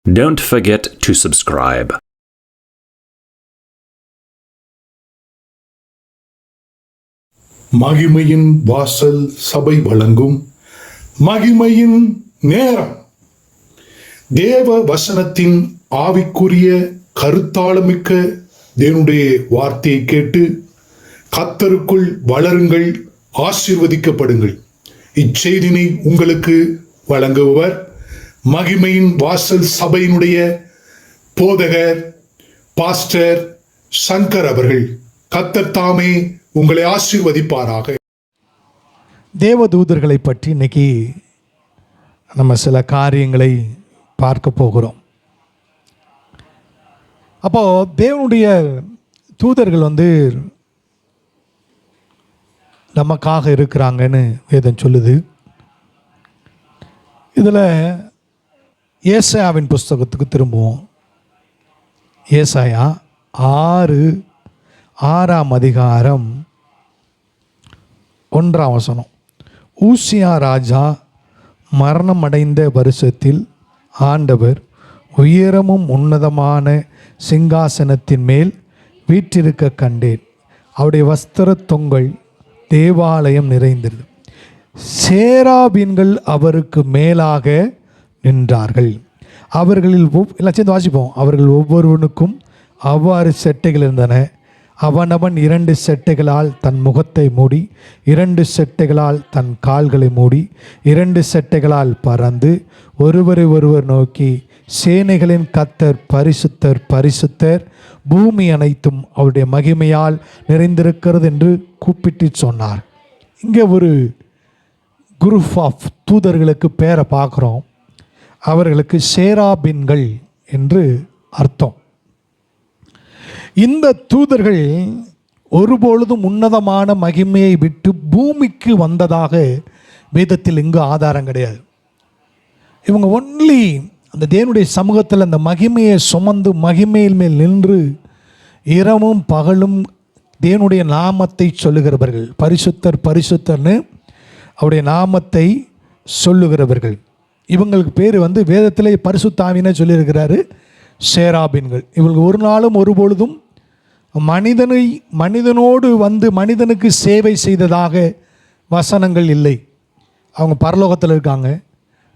Don't forget to subscribe. மகிமையின் வாசல் சபை வழங்கும் மகிமையின் நேரம். தேவ வசனத்தின் ஆவிக்குரிய கருத்தாளமிக்க தேவனுடைய வார்த்தையை கேட்டு கர்த்தருக்குள் வளருங்கள், ஆசீர்வதிக்கப்படுங்கள். இச்செய்தினை உங்களுக்கு வழங்குபவர் மகிமையின் வாசல் சபையினுடைய போதகர் பாஸ்டர் சங்கர் அவர்கள். கர்த்தர் தாமே உங்களை ஆசீர்வதிப்பாராக. தேவதூதர்களை பற்றி இன்னைக்கு நம்ம சில காரியங்களை பார்க்க போகிறோம். அப்போ தேவனுடைய தூதர்கள் நமக்காக இருக்கிறாங்கன்னு வேதம் சொல்லுது. இதில் ஏசாயாவின் புஸ்தகத்துக்கு திரும்புவோம். ஏசாயா 6ஆம் அதிகாரம் 1ஆம் வசனம். ஊசியா ராஜா மரணம் அடைந்த வருஷத்தில் ஆண்டவர் உயரமும் உன்னதமான சிங்காசனத்தின் மேல் வீற்றிருக்க கண்டேன். அவருடைய வஸ்திர தொங்கல் தேவாலயம் நிறைந்தது. சேராபீன்கள் அவருக்கு மேலாக நின்றார்கள். அவர்களில் எல்லாம் சேர்ந்து வாசிப்போம். அவர்கள் ஒவ்வொருவனுக்கும் அவ்வாறு செட்டைகள் இருந்தன. அவனவன் 2 செட்டைகளால் தன் முகத்தை மூடி, 2 செட்டைகளால் தன் கால்களை மூடி, 2 செட்டைகளால் பறந்து ஒருவரை ஒருவர் நோக்கி, சேனைகளின் கர்த்தர் பரிசுத்தர் பரிசுத்தர், பூமி அனைத்தும் அவருடைய மகிமையால் நிறைந்திருக்கிறது என்று கூப்பிட்டு சொன்னார். இங்கே ஒரு குரூப் ஆஃப் தூதர்களுக்கு பேரை பார்க்குறோம். அவர்களுக்கு சேராபீன்கள் என்று அர்த்தம். இந்த தூதர்கள் ஒருபொழுதும் உன்னதமான மகிமையை விட்டு பூமிக்கு வந்ததாக வேதத்தில் இங்கு ஆதாரம் கிடையாது. இவங்க ஒன்லி அந்த தேவனுடைய சமூகத்தில் அந்த மகிமையை சுமந்து மகிமையில் மேல் நின்று இரவும் பகலும் தேவனுடைய நாமத்தை சொல்லுகிறவர்கள். பரிசுத்தர் பரிசுத்தர்னு அவருடைய நாமத்தை சொல்லுகிறவர்கள். இவங்களுக்கு பேர் வேதத்திலே பரிசுத்தாவின்னு சொல்லியிருக்கிறாரு, சேராபீன்கள். இவங்க ஒரு நாளும் ஒருபொழுதும் மனிதனோடு மனிதனுக்கு சேவை செய்ததாக வசனங்கள் இல்லை. அவங்க பரலோகத்தில் இருக்காங்க.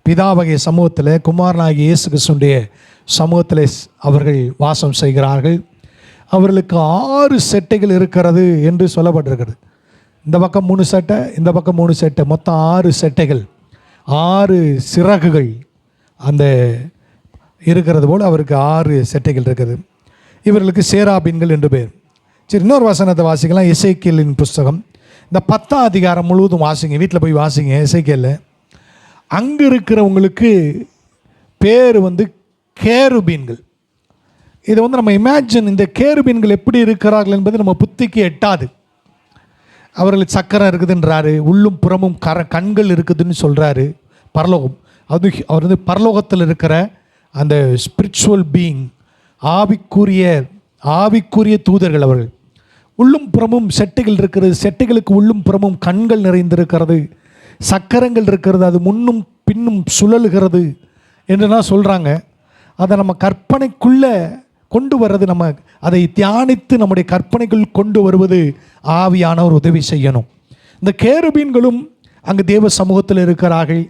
பிதாவகிய சமூகத்தில், குமாரனாகிய இயேசு கிறிஸ்துவினுடைய சமூகத்தில் அவர்கள் வாசம் செய்கிறார்கள். அவர்களுக்கு 6 செட்டைகள் இருக்கிறது என்று சொல்லப்பட்டிருக்கிறது. இந்த பக்கம் 3 செட்டை, இந்த பக்கம் 3 செட்டை, மொத்தம் 6 செட்டைகள், 6 சிறகுகள் அந்த இருக்கிறது போல் அவருக்கு 6 செட்டைகள் இருக்குது. இவர்களுக்கு சேராபீன்கள் என்று பேர். சரி, இன்னொரு வசனத்தை வாசிக்கலாம். எசேக்கியலின் புஸ்தகம் இந்த 10ஆம் அதிகாரம் முழுவதும் வாசிங்க, வீட்டில் போய் வாசிங்க. எசேக்கியலில் அங்கே இருக்கிறவங்களுக்கு பேர் கேருபீன்கள். இதை நம்ம இமேஜின், இந்த கேருபீன்கள் எப்படி இருக்கிறார்கள் என்பது நம்ம புத்திக்கு எட்டாது. அவர்களுக்கு சக்கரம் இருக்குதுன்றாரு, உள்ளும் புறமும் கண்கள் இருக்குதுன்னு சொல்கிறாரு. பரலோகம் அது அவர் பரலோகத்தில் இருக்கிற அந்த ஸ்பிரிச்சுவல் பீயிங், ஆவிக்குரிய தூதர்கள். அவர்கள் உள்ளும் புறமும் செட்டைகள் இருக்கிறது. செட்டைகளுக்கு உள்ளும் புறமும் கண்கள் நிறைந்திருக்கிறது, சக்கரங்கள் இருக்கிறது, அது முன்னும் பின்னும் சுழலுகிறது என்றுலாம் சொல்கிறாங்க. அதை நம்ம கற்பனைக்குள்ளே கொண்டு வர்றது, நம்ம அதை தியானித்து நம்முடைய கற்பனைக்குள் கொண்டு வருவது ஆவியானவர் உதவி செய்யணும். இந்த கேருபீன்களும் அங்கு தேவ சமூகத்தில் இருக்கிறார்கள்.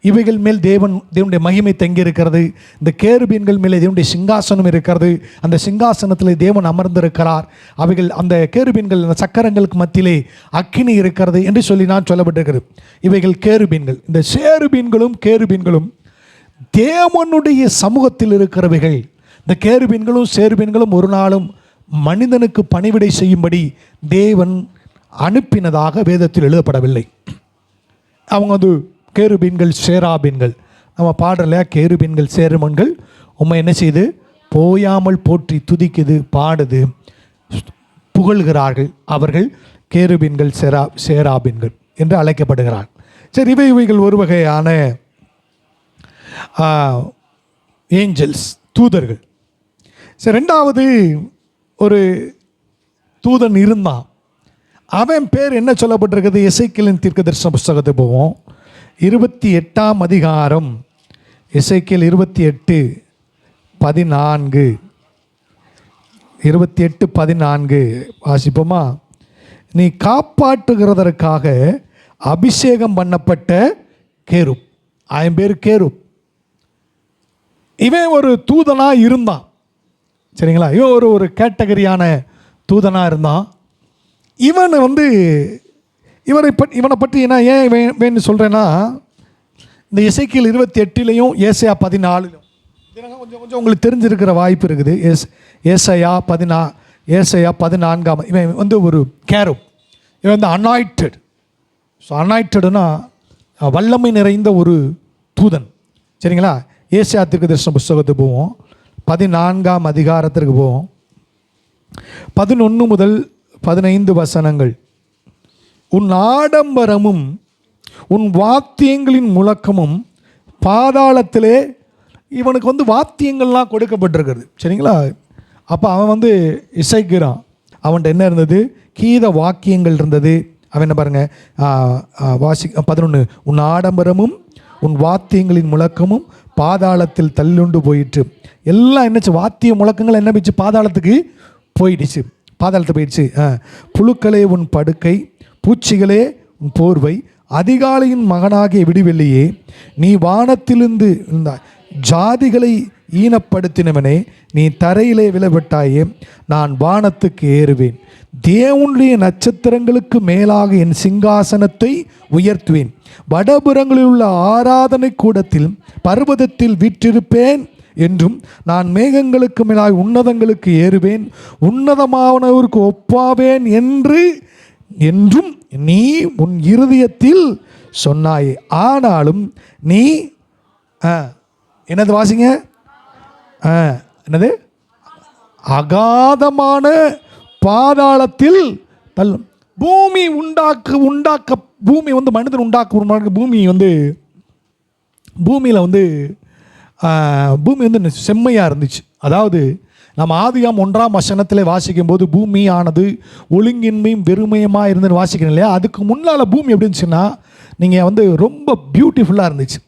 இவைகள் மேல் தேவனுடைய மகிமை தங்கி இருக்கிறது. இந்த கேருபீன்கள் மேலே தேவனுடைய சிங்காசனம் இருக்கிறது. அந்த சிங்காசனத்தில் தேவன் அமர்ந்திருக்கிறார். அவைகள் அந்த கேருபீன்கள், அந்த சக்கரங்களுக்கு மத்தியிலே அக்கினி இருக்கிறது என்று சொல்லி நான் சொல்லப்பட்டிருக்கிறது. இவைகள் கேருபீன்கள். இந்த சேருபீன்களும் கேருபீன்களும் தேவனுடைய சமூகத்தில் இருக்கிறவைகள். இந்த கேருபீன்களும் சேருபீன்களும் ஒரு நாளும் மனிதனுக்கு பணிவிடை செய்யும்படி தேவன் அனுப்பினதாக வேதத்தில் எழுதப்படவில்லை. அவங்க கேருபீன்கள் சேராபீன்கள். நம்ம பாடலையா, கேருபீன்கள் சேருமன்கள் உண்மை என்ன செய்து போயாமல் போற்றி துதிக்குது, பாடுது, புகழ்கிறார்கள். அவர்கள் கேருபீன்கள் சேராபீன்கள் என்று அழைக்கப்படுகிறார். சரி, இவைகள் ஒரு வகையான ஏஞ்சல்ஸ், தூதர்கள். சரி, 2வது ஒரு தூதன் இருந்தான். அவன் பேர் என்ன சொல்லப்பட்டிருக்கிறது? எசேக்கியலின் தீர்க்கதரிசன புஸ்தகத்துக்கு போவோம். 28ஆம் அதிகாரம், எசேக்கியேல் 28 14, 28:14 வாசிப்போமா? நீ காப்பாற்றுகிறதற்காக அபிஷேகம் பண்ணப்பட்ட கேருப். 1000 பேர் கேருப். இவன் ஒரு தூதனாக இருந்தான், சரிங்களா? இவன் ஒரு கேட்டகரியான தூதனாக இருந்தான். இவனை பற்றி நான் ஏன் வேணும்னு சொல்கிறேன்னா, இந்த எசேக்கியேல் 28 ஏசாயா 14 கொஞ்சம் உங்களுக்கு தெரிஞ்சிருக்கிற வாய்ப்பு இருக்குது. ஏசாயா 14 இவன் ஒரு கேருப். இவன் அனாய்டட். ஸோ அனாய்டட்னா வல்லமை நிறைந்த ஒரு தூதன், சரிங்களா? ஏசாயா தீர்க்கதரிசன புஸ்தகத்துக்கு போவோம், 14ஆம் அதிகாரத்திற்கு போவோம். 11 முதல் 15 வசனங்கள். உன் ஆடம்பரமும் உன் வாத்தியங்களின் முழக்கமும் பாதாளத்திலே. இவனுக்கு வாத்தியங்கள்லாம் கொடுக்கப்பட்டிருக்கிறது, சரிங்களா? அப்போ அவன் இசைக்கிறான். அவன்கிட்ட என்ன இருந்தது? கீத வாக்கியங்கள் இருந்தது. அவன் என்ன பாருங்க, 11, உன் ஆடம்பரமும் உன் வாத்தியங்களின் முழக்கமும் பாதாளத்தில் தள்ளுண்டு போயிற்று. எல்லாம் என்னச்சு? வாத்திய முழக்கங்கள் என்ன போயிடுச்சு? பாதாளத்துக்கு போயிடுச்சு. புழுக்களே உன் படுக்கை, பூச்சிகளே உன் போர்வை, அதிகாலையின் மகனாகிய விடிவெள்ளியே, நீ வானத்திலிருந்து ஜாதிகளை ஈனப்படுத்தினவனே, நீ தரையிலே விழவிட்டாயே, நான் வானத்துக்கு ஏறுவேன், தேவனுடைய நட்சத்திரங்களுக்கு மேலாக என் சிங்காசனத்தை உயர்த்துவேன், வடபுறங்களில் உள்ள ஆராதனை கூடத்தில் பர்வதத்தில் வீற்றிருப்பேன் என்றும், நான் மேகங்களுக்கு மேலாக உன்னதங்களுக்கு ஏறுவேன், உன்னதமானவருக்கு ஒப்பாவேன் என்றும் நீ உன் இருதயத்தில் சொன்னாயே. ஆனாலும் நீ என்னது வாசிங்க? என்னது? அகாதமான பாதாளத்தில் தள்ளும். பூமி உண்டாக்க பூமி மனிதன் உண்டாக்க பூமியில் பூமி செம்மையாக இருந்துச்சு. அதாவது நம்ம ஆதியாம் 1ஆம் வசனத்தில் வாசிக்கும் போது பூமி ஆனது ஒழுங்கின்மையும் வெறுமையுமாக இருந்துன்னு வாசிக்கணும் இல்லையா? அதுக்கு முன்னால் பூமி எப்படி இருந்துச்சுன்னா, நீங்கள் ரொம்ப பியூட்டிஃபுல்லாக இருந்துச்சு.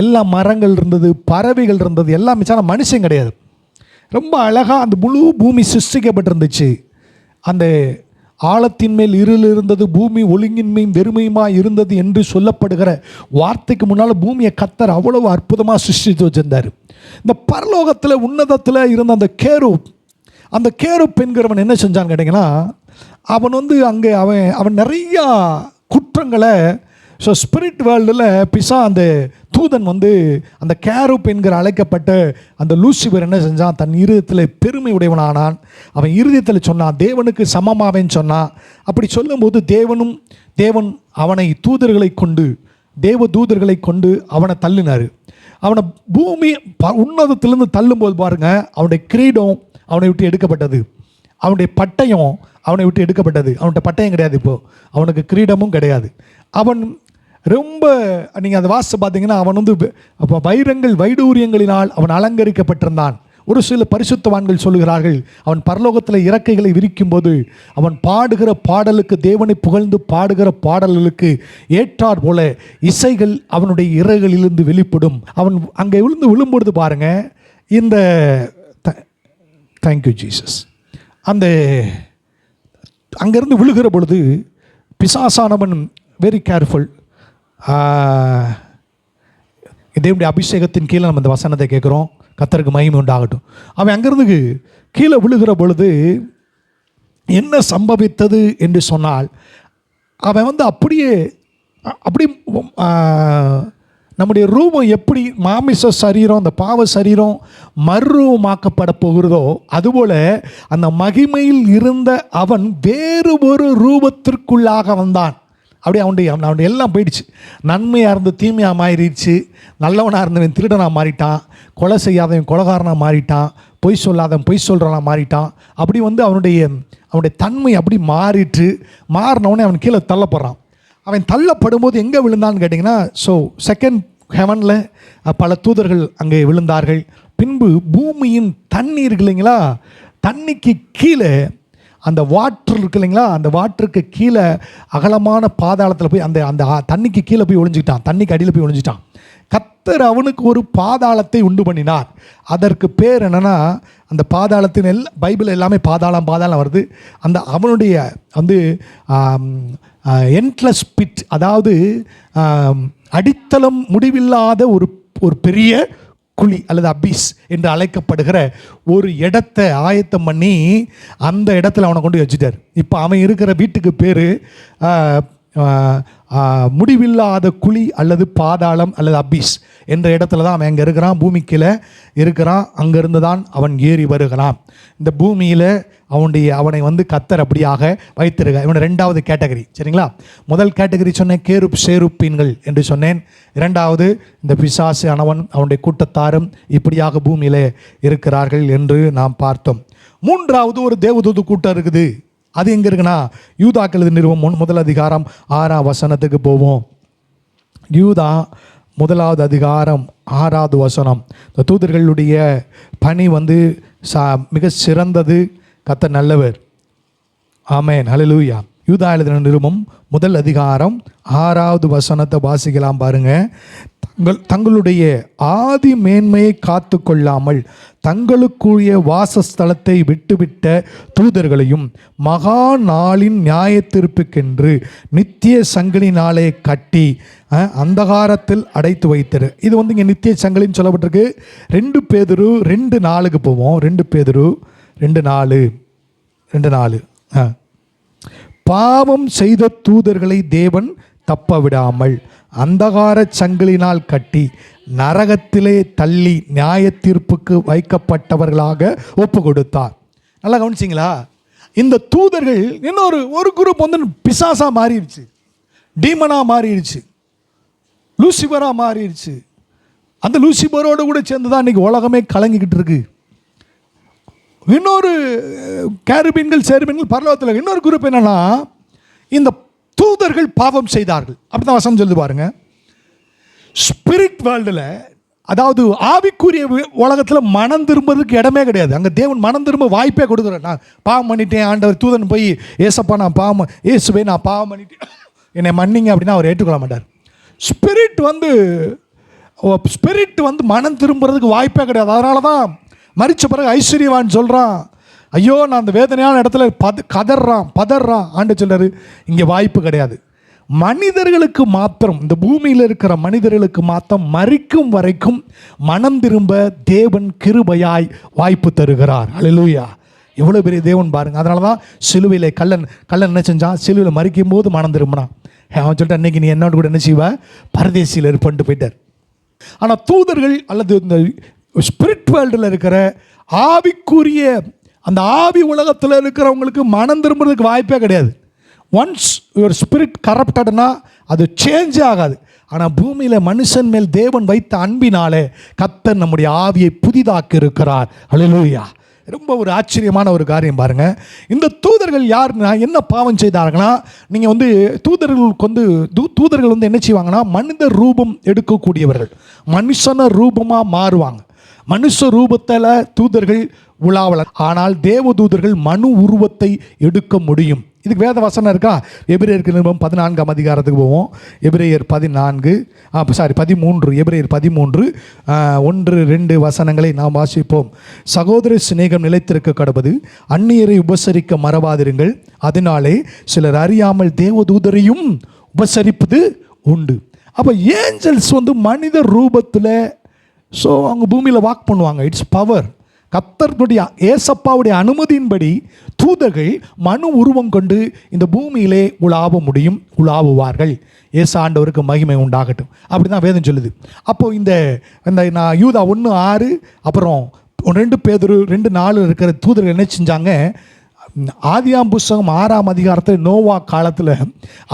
எல்லா மரங்கள் இருந்தது, பறவைகள் இருந்தது, எல்லாம் மிச்சான மனுஷன் கிடையாது. ரொம்ப அழகாக அந்த முழு பூமி சிருஷ்டிக்கப்பட்டிருந்துச்சு. அந்த ஆழத்தின் மேல் இருள் இருந்தது, பூமி ஒழுங்கின்மையும் வெறுமையுமாக இருந்தது என்று சொல்லப்படுகிற வார்த்தைக்கு முன்னால் பூமியை கர்த்தர் அவ்வளவு அற்புதமாக சிருஷ்டித்து வச்சிருந்தார். இந்த பரலோகத்தில் உன்னதத்தில் இருந்த அந்த கேருப் என்கிறவன் என்ன செஞ்சான்னு கேட்டிங்கன்னா, அவன் அங்கே அவன் நிறையா குற்றங்களை. ஸோ ஸ்பிரிட் வேர்ல்டில் அந்த தூதன் அந்த கேருப் என்கிற அழைக்கப்பட்ட அந்த லூசிபர் என்ன செஞ்சான்? தன் இருதயத்தில் பெருமை உடையவனானான். அவன் இருதயத்தில் சொன்னான், தேவனுக்கு சமமாவேன்னு சொன்னான். அப்படி சொல்லும்போது தேவன் அவனை தேவ தூதர்களை கொண்டு அவனை தள்ளினார். அவனை பூமி உன்னதத்திலிருந்து தள்ளும்போது பாருங்க, அவனுடைய கிரீடம் அவனை விட்டு எடுக்கப்பட்டது, அவனுடைய பட்டயம் அவனை விட்டு எடுக்கப்பட்டது. அவன்கிட்ட பட்டயம் கிடையாது, இப்போது அவனுக்கு கிரீடமும் கிடையாது. அவன் ரொம்ப, நீங்கள் அந்த வாசை பார்த்தீங்கன்னா, அவன் அப்போ வைடூரியங்களினால் அவன் அலங்கரிக்கப்பட்டிருந்தான். ஒரு சில பரிசுத்தவான்கள் சொல்லுகிறார்கள், அவன் பரலோகத்தில் இறக்கைகளை விரிக்கும் போது அவன் பாடுகிற பாடலுக்கு, தேவனை புகழ்ந்து பாடுகிற பாடல்களுக்கு ஏற்றார் போல இசைகள் அவனுடைய இறகுகளிலிருந்து வெளிப்படும். அவன் அங்கே விழும்பொழுது பாருங்க, இந்த தேங்க்யூ ஜீசஸ், அந்த அங்கேருந்து விழுகிற பொழுது பிசாசானவன் வெரி கேர்ஃபுல். தேவனுடைய அபிஷேகத்தின் கீழே நம்ம இந்த வசனத்தை கேட்குறோம், கர்த்தருக்கு மகிமை உண்டாகட்டும். அவன் அங்கேருந்து கீழே விழுகிற பொழுது என்ன சம்பவித்தது என்று சொன்னால், அவன் அப்படியே நம்முடைய ரூபம் எப்படி மாமிச சரீரம், அந்த பாவ சரீரம் மறுரூபமாக்கப்பட போகிறதோ அதுபோல் அந்த மகிமையில் இருந்த அவன் வேறு ஒரு ரூபத்திற்குள்ளாக வந்தான். அப்படியே அவனுடைய எல்லாம் போயிடுச்சு. நன்மையாக இருந்து தீமையாக மாறிடுச்சு. நல்லவனாக இருந்தவன் திருடனாக மாறிட்டான், கொலை செய்யாதவன் கொலைகாரனாக மாறிட்டான், பொய் சொல்லாதவன் பொய் சொல்கிறவனாக மாறிட்டான். அப்படி அவனுடைய தன்மை அப்படி மாறினவுடனே அவன் கீழே தள்ளப்படுறான். அவன் தள்ளப்படும் போது எங்கே விழுந்தான்னு கேட்டிங்கன்னா, ஸோ செகண்ட் ஹெவனில் பல தூதர்கள் அங்கே விழுந்தார்கள். பின்பு பூமியின் தண்ணீர் இல்லைங்களா, தண்ணிக்கு கீழே அந்த வாட்டர் இருக்கு இல்லைங்களா, அந்த வாட்டருக்கு கீழே அகலமான பாதாளத்தில் போய் அந்த தண்ணிக்கு கீழே போய் ஒழிஞ்சிக்கிட்டான், தண்ணிக்கு அடியில் போய் ஒழிஞ்சிட்டான். கர்த்தர் அவனுக்கு ஒரு பாதாளத்தை உண்டு பண்ணினார். அதற்கு பேர் என்னன்னா, அந்த பாதாளத்தின் பைபிள் எல்லாமே பாதாளம் வருது. அந்த அவனுடைய வந்து என்ட்லஸ் பிட், அதாவது அடித்தளம் முடிவில்லாத ஒரு பெரிய குழி அல்லது அபிஸ் என்று அழைக்கப்படுகிற ஒரு இடத்தை ஆயத்தம் பண்ணி அந்த இடத்துல அவனை கொண்டு வச்சுட்டார். இப்போ அவன் இருக்கிற வீட்டுக்கு பேர் முடிவில்லாத குழி அல்லது பாதாளம் அல்லது அபிஸ் என்ற இடத்துல தான் அவன் அங்கே இருக்கிறான். பூமிக்கில் இருக்கிறான். அங்கேருந்து தான் அவன் ஏறி வருகிறான். இந்த பூமியில் அவனை வந்து கர்த்தர் அப்படியாக வைத்திருக்க. இவன் ரெண்டாவது கேட்டகரி. சரிங்களா? முதல் கேட்டகரி சொன்னேன், கேருப் சேருப்பீன்கள் என்று சொன்னேன். இரண்டாவது இந்த பிசாசு அவனுடைய கூட்டத்தாரும் இப்படியாக பூமியில் இருக்கிறார்கள் என்று நாம் பார்த்தோம். மூன்றாவது ஒரு தேவதூது கூட்டம் இருக்குது. அது எங்கே இருக்குன்னா, யூதாக்களது நிறுவம் 1 அதிகாரம் 6ஆம் வசனத்துக்கு போவோம். யூதா 1 அதிகாரம் 6வது வசனம். இந்த தூதர்களுடைய பணி வந்து மிக சிறந்தது. கர்த்தர் நல்லவர். ஆமென், ஹல்லேலூயா. யூதா எழுதின நிருபம் 1 அதிகாரம் 6வது வசனத்தை வாசிக்கலாம் பாருங்க. தங்களுடைய ஆதி மேன்மையை காத்து கொள்ளாமல் தங்களுக்குரிய வாசஸ்தலத்தை விட்டுவிட்ட தூதர்களையும் மகா நாளின் நியாயத்தீர்ப்புக்கென்று நித்திய சங்கிலினாலே கட்டி அந்தகாரத்தில் அடைத்து வைத்தரு. இது வந்து இங்கே நித்திய சங்கிலின்னு சொல்லப்பட்டிருக்கு. 2 பேதுரு 2:4 போவோம். 2 பேதுரு 2:4. பாவம் செய்த தூதர்களை தேவன் தப்ப விடாமல் அந்தகார சங்கிலினால் கட்டி நரகத்திலே தள்ளி நியாய தீர்ப்புக்கு வைக்கப்பட்டவர்களாக ஒப்பு கொடுத்தார். நல்லா கவனிச்சிங்களா? இந்த தூதர்கள் ஒரு குரூப் வந்து பிசாசா மாறிடுச்சு, டீமனா மாறிடுச்சு, லூசிபரா மாறிடுச்சு. அந்த லூசிபரோடு கூட சேர்ந்து தான் இன்னைக்கு உலகமே கலங்கிக்கிட்டு இருக்கு. இன்னொரு கேருபீன்கள் சேருபீன்கள் பரலோகத்தில். இன்னொரு குரூப் என்னன்னா, இந்த தூதர்கள் பாவம் செய்தார்கள். அப்படிதான் வசனம் சொல்லி பாருங்க. ஸ்பிரிட் வேர்ல்டில், அதாவது ஆவிக்குரிய உலகத்தில் மனம் திரும்புறதுக்கு இடமே கிடையாது. அங்கே தேவன் மனம் திரும்ப வாய்ப்பே கொடுக்குறேன். நான் பாவம் பண்ணிட்டேன் ஆண்டவர், தூதன் போய் ஏசப்பா நான் பாவம், ஏசுவே நான் பாவம் பண்ணிட்டேன் என்னை மன்னிங்க அப்படின்னா அவர் ஏற்றுக்கொள்ள மாட்டார். ஸ்பிரிட் வந்து மனம் திரும்புறதுக்கு வாய்ப்பே கிடையாது. அதனால தான் மரிச்ச பிறகு ஐஸ்வர்யவான் சொல்கிறான், ஐயோ நான் அந்த வேதனையான இடத்துல பதறான். ஆண்டு சொல்றாரு, இங்கே வாய்ப்பு கிடையாது. மனிதர்களுக்கு மாத்திரம், இந்த பூமியில் இருக்கிற மனிதர்களுக்கு மாத்திரம் மரிக்கும் வரைக்கும் மனம் திரும்ப தேவன் கிருபையாய் வாய்ப்பு தருகிறார். அல்லேலூயா. எவ்வளோ பெரிய தேவன் பாருங்க. அதனால தான் சிலுவையில் கள்ளன் என்ன செஞ்சான்? சிலுவையில் மரிக்கும் போது மனம் திரும்பினான். அவன் சொல்லிட்டு, அன்னைக்கு நீ என்னோட கூட என்ன செய்வ? பரதேசியில் இருப்பன்ட்டு போயிட்டார். ஆனால் தூதர்கள் அல்லது இந்த ஸ்பிரிட் வேர்ல்டில் இருக்கிற ஆவிக்குரிய அந்த ஆவி உலகத்தில் இருக்கிறவங்களுக்கு மனம் திரும்புறதுக்கு வாய்ப்பே கிடையாது. ஒன்ஸ் யுவர் ஸ்பிரிட் கரப்டட்னா அது சேஞ்சே ஆகாது. ஆனால் பூமியில் மனுஷன் மேல் தேவன் வைத்த அன்பினாலே கர்த்தர் நம்முடைய ஆவியை புதிதாக்கி இருக்கிறார். அல்லேலூயா. ரொம்ப ஒரு ஆச்சரியமான ஒரு காரியம் பாருங்க. இந்த தூதர்கள் யாருன்னா என்ன பாவம் செய்தார்கள்னா, நீங்கள் வந்து தூதர்கள் வந்து என்ன செய்வாங்கன்னா, மனித ரூபம் எடுக்கக்கூடியவர்கள், மனுஷன ரூபமாக மாறுவாங்க. மனுஷ ரூபத்தில் தூதர்கள் உலாவலர். ஆனால் தேவ தூதர்கள் மனு உருவத்தை எடுக்க முடியும். இதுக்கு வேத வசனம் இருக்கா? எபிரேயருக்கு நிருபம் 14ஆம் அதிகாரத்துக்கு போவோம். எபிரேயர் 13, எபிரேயர் 13 1-2 வசனங்களை நாம் வாசிப்போம். சகோதர சிநேகம் நிலைத்திருக்க கடவது, அந்நியரை உபசரிக்க மறவாதிருங்கள், அதனாலே சிலர் அறியாமல் தேவதூதரையும் உபசரிப்பது உண்டு. அப்போ ஏஞ்சல்ஸ் வந்து மனித ரூபத்தில் அவங்க பூமியில் வாக் பண்ணுவாங்க. It's power. கர்த்தருடைய ஏசப்பாவுடைய அனுமதியின்படி தூதர்கள் மனு உருவம் கொண்டு இந்த பூமியிலே உலாவுவார்கள். ஏசு ஆண்டவருக்கு மகிமை உண்டாகட்டும். அப்படி தான் வேதம் சொல்லுது. அப்போது இந்த நான் யூதா 1:6 அப்புறம் 2 பேதுரு 2:4 இருக்கிற தூதர்கள் என்ன செஞ்சாங்க? ஆதியாம் புஸ்தகம் 6ஆம் அதிகாரத்தில் நோவா காலத்தில்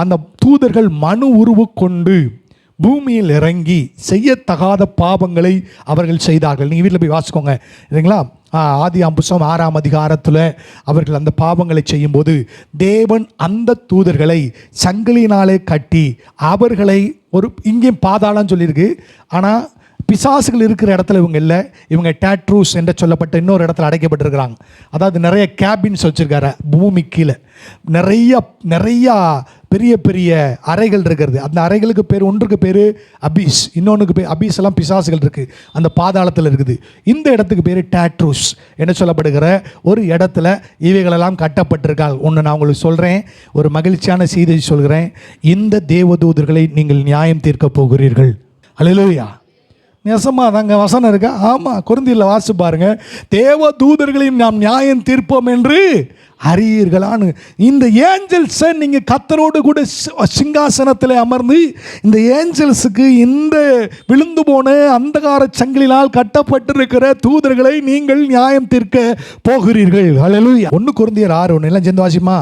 அந்த தூதர்கள் மனு உருவு கொண்டு பூமியில் இறங்கி செய்யத்தகாத பாவங்களை அவர்கள் செய்தார்கள். நீங்கள் வீட்டில் போய் வாசிக்கோங்க, இல்லைங்களா? ஆதியாம் புஸ்தகம் 6ஆம் அதிகாரத்தில் அவர்கள் அந்த பாவங்களை செய்யும்போது தேவன் அந்த தூதர்களை சங்கிலினாலே கட்டி அவர்களை இங்கேயும் பாதாளம் சொல்லியிருக்கு. ஆனால் பிசாசுகள் இருக்கிற இடத்துல இவங்க இல்லை. இவங்க டேட்ரூஸ் என்று சொல்லப்பட்ட இன்னொரு இடத்துல அடைக்கப்பட்டிருக்கிறாங்க. அதாவது நிறைய கேபின்ஸ் வச்சுருக்காரு பூமி கீழே. நிறையா பெரிய பெரிய அறைகள் இருக்கிறது. அந்த அறைகளுக்கு பேர், ஒன்றுக்கு பேர் அபீஸ், இன்னொன்றுக்கு பேர் அபீஸ் எல்லாம் பிசாசுகள் இருக்குது, அந்த பாதாளத்தில் இருக்குது. இந்த இடத்துக்கு பேர் டாட்ரூஸ் என்ன சொல்லப்படுகிற ஒரு இடத்துல இவைகளெல்லாம் கட்டப்பட்டிருக்காள். ஒன்று நான் உங்களுக்கு சொல்கிறேன், ஒரு மகிழ்ச்சியான செய்தி சொல்கிறேன். இந்த தேவதூதர்களை நீங்கள் நியாயம் தீர்க்க போகிறீர்கள். அல்லேலூயா. நெசமா தாங்க வசனம் இருக்கா? ஆமாம், கொரிந்தியரில் வாசிச்சு பாருங்க. தேவ தூதர்களையும் நாம் நியாயம் தீர்ப்போம் என்று அறியீர்களான்னு. இந்த ஏஞ்சல்ஸை நீங்கள் கர்த்தரோடு கூட சிங்காசனத்தில் அமர்ந்து இந்த ஏஞ்சல்ஸுக்கு இந்த விழுந்து போன அந்தகார சங்கிலினால் கட்டப்பட்டிருக்கிற தூதர்களை நீங்கள் நியாயம் தீர்க்க போகிறீர்கள். அல்லேலூயா. 1 கொரிந்தியர் 6:1 எல்லாம் சேர்ந்து வாசிமா.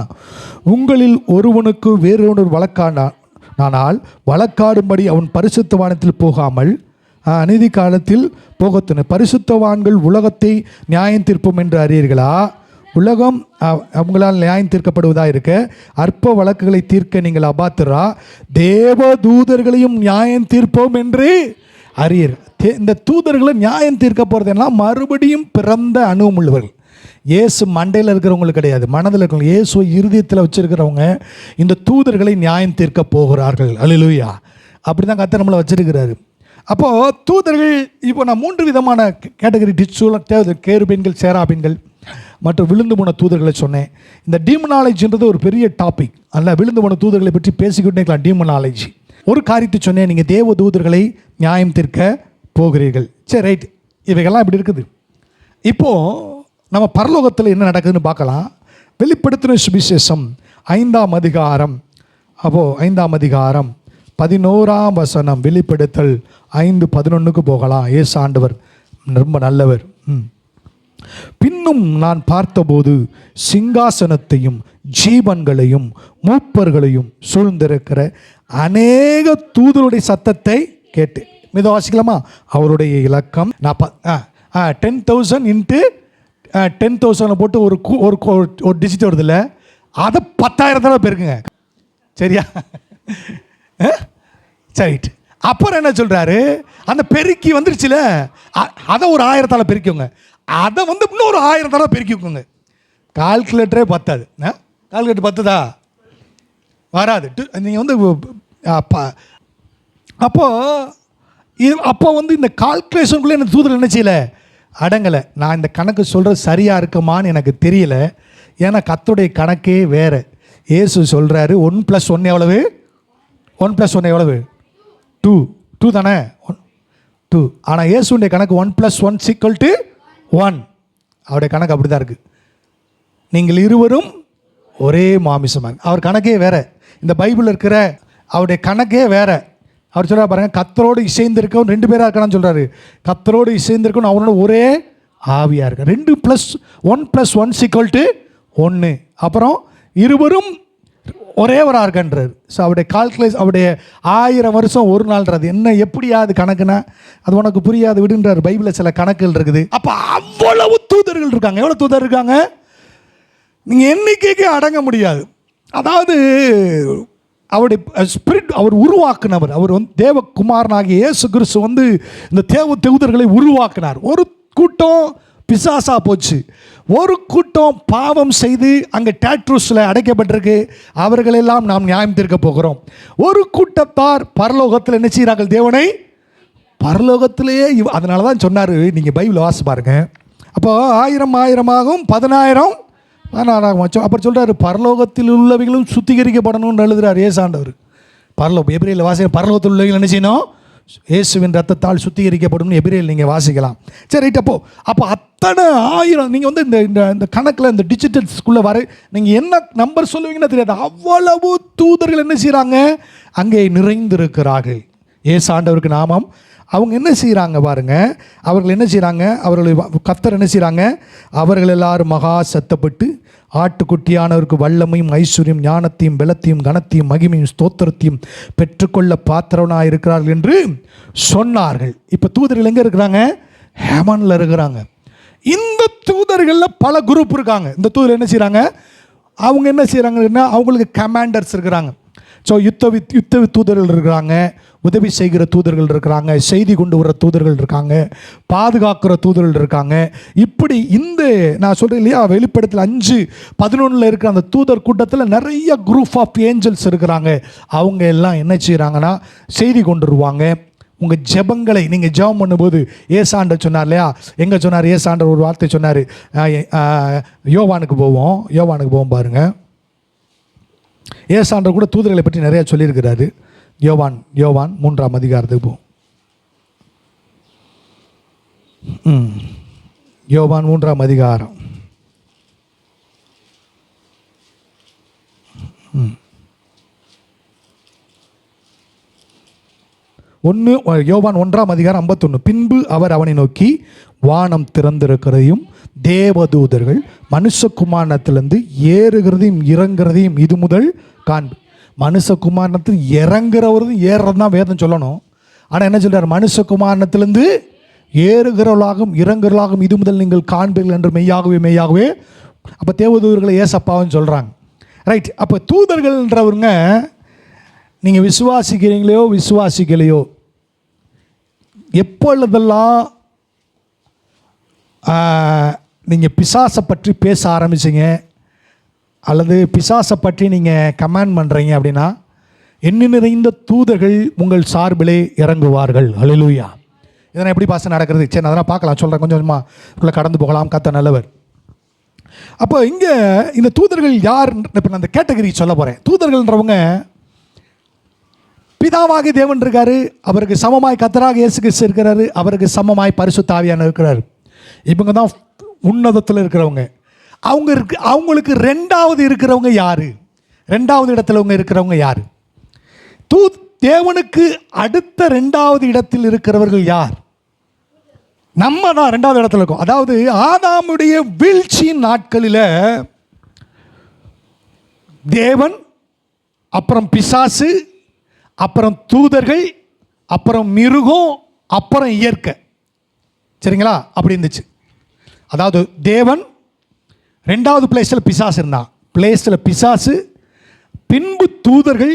உங்களில் ஒருவனுக்கு வேறொரு வழக்கானால் வழக்காடும்படி அவன் பரிசுத்தவானத்தில் போகாமல் அநீதி காலத்தில் போகத்தின. பரிசுத்தவான்கள் உலகத்தை நியாயம் தீர்ப்போம் என்று அறியீர்களா? உலகம் அவங்களால் நியாயம் தீர்க்கப்படுவதாக இருக்க அற்ப வழக்குகளை தீர்க்க நீங்கள் அபாத்திரா? தேவ தூதர்களையும் நியாயம் தீர்ப்போம் என்று அறியீர்கள். இந்த தூதர்களை நியாயம் தீர்க்க போகிறதெல்லாம் மறுபடியும் பிறந்த அனுபவம் உள்ளவர்கள். இயேசு மண்டையில் இருக்கிறவங்களுக்கு கிடையாது, மனதில் இருக்கிறவங்க. இயேசு இருதயத்தில் வச்சிருக்கிறவங்க இந்த தூதர்களை நியாயம் தீர்க்க போகிறார்கள். அல்லேலூயா. அப்படி தான் கர்த்தர் நம்மளை வச்சிருக்கிறாரு. அப்போது தூதர்கள், இப்போ நான் 3 விதமான கேட்டகரி கேருபீன்கள், சேராபீன்கள் மற்றும் விழுந்து போன தூதர்களை சொன்னேன். இந்த டீமனாலஜின்றது ஒரு பெரிய டாபிக் அல்ல. விழுந்து போன தூதர்களை பற்றி பேசிக்கிட்டே இருக்கலாம். டீமனாலஜி ஒரு காரியத்தை சொன்னேன், நீங்கள் தேவ தூதர்களை நியாயம் தீர்க்க போகிறீர்கள். சரி, ரைட். இவைகள்லாம் இப்படி இருக்குது. இப்போது நம்ம பரலோகத்தில் என்ன நடக்குதுன்னு பார்க்கலாம். வெளிப்படுத்தின சுவிசேஷம் 5ஆம் அதிகாரம். அப்போது 5ஆம் அதிகாரம் 11ஆம் வசனம். வெளிப்படுத்தல் 5:11 போகலாம். இயேசு ஆண்டவர் ரொம்ப நல்லவர். பின்னும் நான் பார்த்தபோது சிங்காசனத்தையும் ஜீவன்களையும் மூப்பர்களையும் சூழ்ந்திருக்கிற அநேக தூதருடைய சத்தத்தை கேட்டு. மித வாசிக்கலாமா? அவருடைய இலக்கம் 10,000 இன்ட்டு 10,000 போட்டு ஒரு டிஜிட் வருது இல்லை, அதை 10,000 பெருக்குங்க. சரியா? சரிட்டு. அப்புறம் என்ன சொல்கிறாரு, அந்த பெருக்கி வந்துருச்சுல, அதை ஒரு 1000 பெருக்கிங்க, அதை இன்னொரு 1000 பெருக்கிக்கோங்க. கால்குலேட்டரே பத்தாது. கால்குலேட்டர் பத்துதா? வராது. நீங்கள் அப்போ இந்த கால்குலேஷனுக்குள்ளே எனக்கு தூதர் என்ன செய்யலை, அடங்கலை. நான் இந்த கணக்கு சொல்கிறது சரியாக இருக்குமான்னு எனக்கு தெரியல. ஏன்னா கர்த்தருடைய கணக்கே வேறு. இயேசு சொல்கிறாரு 1 + 1 எவ்வளவு? 1 + 1 எவ்வளவு? 2 தானே? 2. ஆனால் இயேசுடைய கணக்கு 1 + 1 = 1. அவருடைய கணக்கு அப்படி தான் இருக்குது. நீங்கள் இருவரும் ஒரே மாமிசமாக. அவர் கணக்கே வேறு. இந்த பைபிளில் இருக்கிற அவருடைய கணக்கே வேறு. அவர் சொல்கிறார் பாருங்கள், கர்த்தரோடு இசைந்திருக்கவும் 2 பேராக இருக்கணும்னு சொல்கிறாரு. கர்த்தரோடு இசைந்திருக்கணும் அவனோட ஒரே ஆவியாக இருக்க. 2 + 1 + 1 = 1. அப்புறம் இருவரும் ஒரேவராக இருக்கின்றார். ஸோ அவருடைய கால்குலேஷன், அவருடைய 1000 வருஷம் ஒரு நாள்ன்றது என்ன, எப்படியாவது கணக்குனா அது உனக்கு புரியாது விடுன்றார். பைபிளில் சில கணக்குகள் இருக்குது. அப்போ அவ்வளவு தூதர்கள் இருக்காங்க. எவ்வளோ தூதர் இருக்காங்க? நீங்கள் எண்ணிக்கைக்கே அடங்க முடியாது. அதாவது அவருடைய ஸ்பிரிட், அவர் உருவாக்குனவர். அவர் தேவகுமாரனாகிய இயேசு கிறிஸ்து இந்த தூதர்களை உருவாக்கினார். ஒரு கூட்டம் பிசாசா போச்சு, ஒரு கூட்டம் பாவம் செய்து அங்கே டாட்ரூஸில் அடைக்கப்பட்டிருக்கு. அவர்களெல்லாம் நாம் நியாயம் தீர்க்க போகிறோம். ஒரு கூட்டத்தார் பரலோகத்தில் என்ன செய்கிறார்கள்? தேவனை பரலோகத்திலேயே. அதனால தான் சொன்னார், நீங்கள் பைபிள் வாசி பாருங்க. அப்போ 1000 ஆகும், 10,000 16 அப்புறம் சொல்கிறார், பரலோகத்தில் உள்ளவைகளும் சுத்திகரிக்கப்படணும்னு எழுதுகிறார் ஏசாண்டவர். பரலோகம் எபிரேயில் வாசி, பரலோகத்தில் உள்ளவைகள் என்ன செய்யணும்? இயேசுவின் ரத்தத்தால் சுத்திகரிக்கப்படும் எபிரேயில் நீங்கள் வாசிக்கலாம். சரி, ரைட். அப்போ அத்தனை 1000 நீங்கள் இந்த கணக்கில் இந்த டிஜிட்டல்ஸ்குள்ளே வர நீங்கள் என்ன நம்பர் சொல்லுவீங்கன்னு தெரியாது. அவ்வளவு தூதர்கள் என்ன செய்கிறாங்க? அங்கே நிறைந்திருக்கிறார்கள். ஏசாண்டவருக்கு நாமம். அவங்க என்ன செய்கிறாங்க பாருங்கள், அவர்கள் என்ன செய்கிறாங்க? அவர்கள் கர்த்தர் என்ன செய்கிறாங்க? அவர்கள் எல்லாரும் மகா சத்தப்பட்டு ஆட்டுக்குட்டியானவருக்கு வல்லமையும் ஐஸ்வர்யம் ஞானத்தையும் பலத்தையும் கனத்தையும் மகிமையும் ஸ்தோத்திரத்தையும் பெற்றுக்கொள்ள பாத்திரவனாக இருக்கிறார்கள் என்று சொன்னார்கள். இப்போ தூதர்கள் எங்கே இருக்கிறாங்க? ஹெவனில் இருக்கிறாங்க. இந்த தூதர்களில் பல குரூப் இருக்காங்க. இந்த தூதர் என்ன செய்கிறாங்க? அவங்க என்ன செய்கிறாங்கன்னா, அவங்களுக்கு கமாண்டர்ஸ் இருக்கிறாங்க. ஸோ யுத்த தூதர்கள் இருக்கிறாங்க, உதவி செய்கிற தூதர்கள் இருக்கிறாங்க, செய்தி கொண்டு வர தூதர்கள் இருக்காங்க, பாதுகாக்கிற தூதர்கள் இருக்காங்க. இப்படி இந்த நான் சொல்கிறேன் இல்லையா, வெளிப்படத்தில் 5:11 இருக்கிற அந்த தூதர் கூட்டத்தில் நிறைய குரூப் ஆஃப் ஏஞ்சல்ஸ் இருக்கிறாங்க. அவங்க எல்லாம் என்ன செய்கிறாங்கன்னா செய்தி கொண்டு வருவாங்க. உங்கள் ஜெபங்களை நீங்கள் ஜெபம் பண்ணும்போது ஏசாண்டர் சொன்னார் இல்லையா, எங்கே சொன்னார் ஏசாண்டர் ஒரு வார்த்தை சொன்னார். யோவானுக்கு போவோம் பாருங்கள். ஏசாண்டர் கூட தூதர்களை பற்றி நிறையா சொல்லியிருக்கிறாரு. யோவான் 3ஆம் அதிகாரத்துக்கு போவோம். யோவான் 3ஆம் அதிகாரம். யோவான் 1ஆம் அதிகாரம் 51. பின்பு அவர் அவனை நோக்கி, வானம் திறந்திருக்கிறதையும் தேவதூதர்கள் மனுஷகுமாரத்திலிருந்து ஏறுகிறதையும் இறங்குறதையும் இது முதல் காண்பு. மனுஷகுமாரத்தில் இறங்குறவரும் ஏறுறது தான் வேதம் சொல்லணும். ஆனால் என்ன சொல்கிறார், மனுஷகுமாரத்திலிருந்து ஏறுகிறவர்களாகவும் இறங்குறவர்களாகவும் இது முதல் நீங்கள் காண்பீர்கள் என்று மெய்யாகவே. அப்போ தேவதூதர்களை ஏசப்பான்னு சொல்கிறாங்க. ரைட். அப்போ தூதர்கள்ன்றவங்க நீங்கள் விசுவாசிக்கலையோ எப்பொழுதெல்லாம் நீங்கள் பிசாசை பற்றி பேச ஆரம்பிச்சிங்க அல்லது பிசாசை பற்றி நீங்கள் கமெண்ட் பண்ணுறீங்க அப்படின்னா எண்ணி நிறைந்த தூதர்கள் உங்கள் சார்பிலே இறங்குவார்கள். ஹல்லேலூயா. இதெல்லாம் எப்படி பாசம் நடக்கிறது? சரி, அதெல்லாம் பார்க்கலாம், சொல்கிறேன், கொஞ்சம் கொஞ்சமாக கடந்து போகலாம். கர்த்தர் நல்லவர். அப்போ இங்கே இந்த தூதர்கள் யார்? இப்போ நான் அந்த கேட்டகரி சொல்ல போகிறேன். தூதர்கள்ன்றவங்க பிதாவாகி தேவன் இருக்காரு, அவருக்கு சமமாய் கர்த்தராக இயேசு கிறிஸ்து இருக்கிறாரு, அவருக்கு சமமாய் பரிசுத்த ஆவியானவர் இருக்கிறாரு. இவங்க தான் உன்னதத்தில் இருக்கிறவங்க. அவங்களுக்கு ரெண்டாவது இருக்கிறவங்க யாரு? ரெண்டாவது இடத்துல இருக்கிறவங்க யாரு? தேவனுக்கு அடுத்த ரெண்டாவது இடத்தில் இருக்கிறவர்கள் யார்? நம்ம தான் ரெண்டாவது இடத்துல இருக்கோம். அதாவது ஆதாமுடைய வீழ்ச்சியின் நாட்களில் தேவன், அப்புறம் பிசாசு, அப்புறம் தூதர்கள், அப்புறம் மிருகம், அப்புறம் இயற்கை. சரிங்களா? அப்படி இருந்துச்சு. அதாவது தேவன் ரெண்டாவது பிளேஸில் பிசாசு இருந்தான். பிளேஸில் பிசாசு, பின்பு தூதர்கள்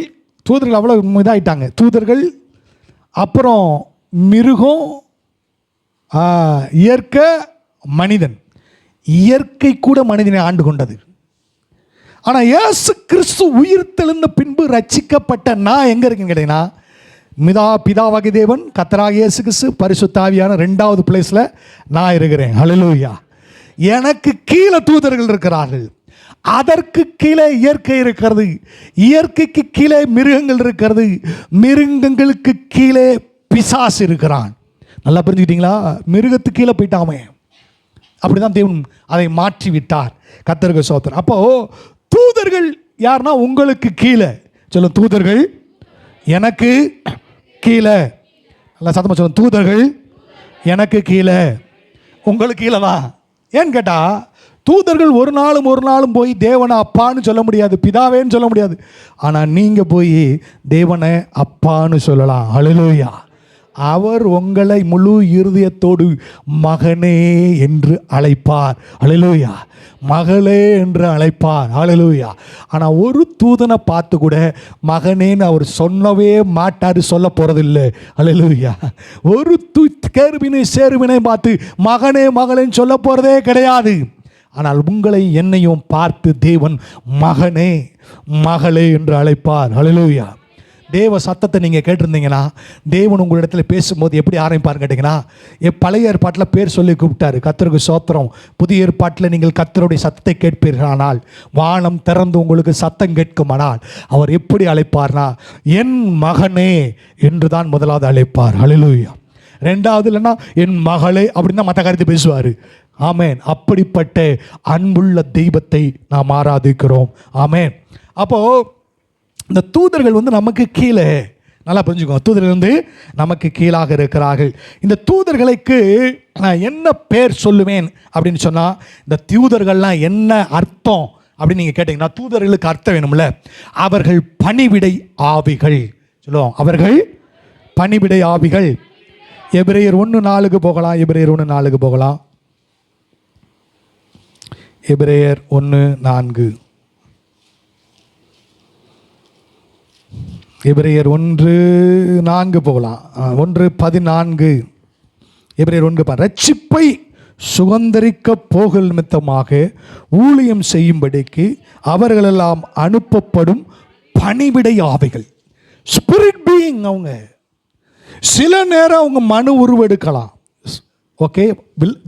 அவ்வளோ இதாகிட்டாங்க. தூதர்கள், அப்புறம் மிருகம், இயற்கை, மனிதன். இயற்கை கூட மனிதனை ஆண்டு கொண்டது. ஆனால் இயேசு கிறிஸ்து உயிர் தெழுந்த பின்பு ரட்சிக்கப்பட்ட நான் எங்கே இருக்கேன்னு கேட்டீங்கன்னா, பிதாவாகிய தேவன், கர்த்தராகிய இயேசு கிறிஸ்து, பரிசுத்த ஆவியான ரெண்டாவது பிளேஸில் நான் இருக்கிறேன். ஹல்லேலூயா. எனக்கு கீழே தூதர்கள் இருக்கிறார்கள், அதற்கு கீழே இயற்கை இருக்கிறது, இயற்கைக்கு கீழே மிருகங்கள் இருக்கிறது, மிருகங்களுக்கு கீழே பிசாசு இருக்கிறான். நல்லா புரிஞ்சுக்கிட்டீங்களா? மிருகத்துக்கு கீழே போயிட்டாமே. அப்படிதான் தேவன் அதை மாற்றி விட்டார். கர்த்தருக்கு ஸ்தோத்திரம். அப்போ தூதர்கள் யாருன்னா உங்களுக்கு கீழே. சொல்லும், தூதர்கள் எனக்கு கீழே. நல்லா சத்தமாக சொல்லும், தூதர்கள் எனக்கு கீழே, உங்களுக்கு கீழே தான். ஏன்னு கேட்டால் தூதர்கள் ஒரு நாளும் போய் தேவனை அப்பான்னு சொல்ல முடியாது, பிதாவேன்னு சொல்ல முடியாது. ஆனால் நீங்கள் போய் தேவனை அப்பான்னு சொல்லலாம். ஹல்லேலூயா. அவர் உங்களை முழு இருதயத்தோடு மகனே என்று அழைப்பார். ஹல்லேலூயா. மகளே என்று அழைப்பார். ஹல்லேலூயா. ஆனால் ஒரு தூதனை பார்த்து கூட மகனேன்னு அவர் சொல்லவே மாட்டார், சொல்ல போகிறதில்லை. ஹல்லேலூயா. ஒரு கேருபினை சேருவினை பார்த்து மகனே மகளேன்னு சொல்ல போகிறதே கிடையாது. ஆனால் உங்களை என்னையும் பார்த்து தேவன் மகனே மகளே என்று அழைப்பார். ஹல்லேலூயா. தேவ சத்தத்தை நீங்கள் கேட்டிருந்தீங்கன்னா, தேவன் உங்களிடத்தில் பேசும்போது எப்படி ஆரம்பிப்பார் கேட்டிங்கன்னா, பழைய ஏற்பாட்டில் பேர் சொல்லி கூப்பிட்டாரு. கர்த்தருக்கு ஸ்தோத்திரம். புதிய ஏற்பாட்டில் நீங்கள் கர்த்தருடைய சத்தத்தை கேட்பீர்களானால், வானம் திறந்து உங்களுக்கு சத்தம் கேட்குமானால், அவர் எப்படி அழைப்பார்னா, என் மகனே என்று தான் முதலாவது அழைப்பார். ஹல்லேலூயா. ரெண்டாவது இல்லைன்னா என் மகளே அப்படின்னு தான் மற்ற காரியத்தை பேசுவார். ஆமேன். அப்படிப்பட்ட அன்புள்ள தெய்வத்தை நாம் ஆராதிக்கிறோம். ஆமேன். அப்போது இந்த தூதர்கள் நமக்கு கீழே, நல்லா புரிஞ்சுக்கோ, தூதர்கள் நமக்கு கீழாக இருக்கிறார்கள். இந்த தூதர்களுக்கு நான் என்ன பேர் சொல்லுவேன் அப்படின்னு சொன்னால், இந்த தூதர்கள்லாம் என்ன அர்த்தம் அப்படின்னு நீங்கள் கேட்டிங்கன்னா, தூதர்களுக்கு அர்த்தம் வேணும்ல. அவர்கள் பணிவிடை ஆவிகள். சொல்லுவோம், அவர்கள் பணிவிடை ஆவிகள். எபிரேயர் 1:4 போகலாம். எபிரேயர் 1:4 போகலாம். எபிரேயர் 1:4. எபிரேயர் 1:4 போகலாம். 1:14. எபிரேயர் 1 ரட்சிப்பை சுதந்தரிக்க போகல் நிமித்தமாக ஊழியம் செய்யும்படிக்கு அவர்களெல்லாம் அனுப்பப்படும் பணிவிடை ஆவிகள். Spirit being. அவங்க சில நேரம் அவங்க மனு உருவெடுக்கலாம். ஓகே,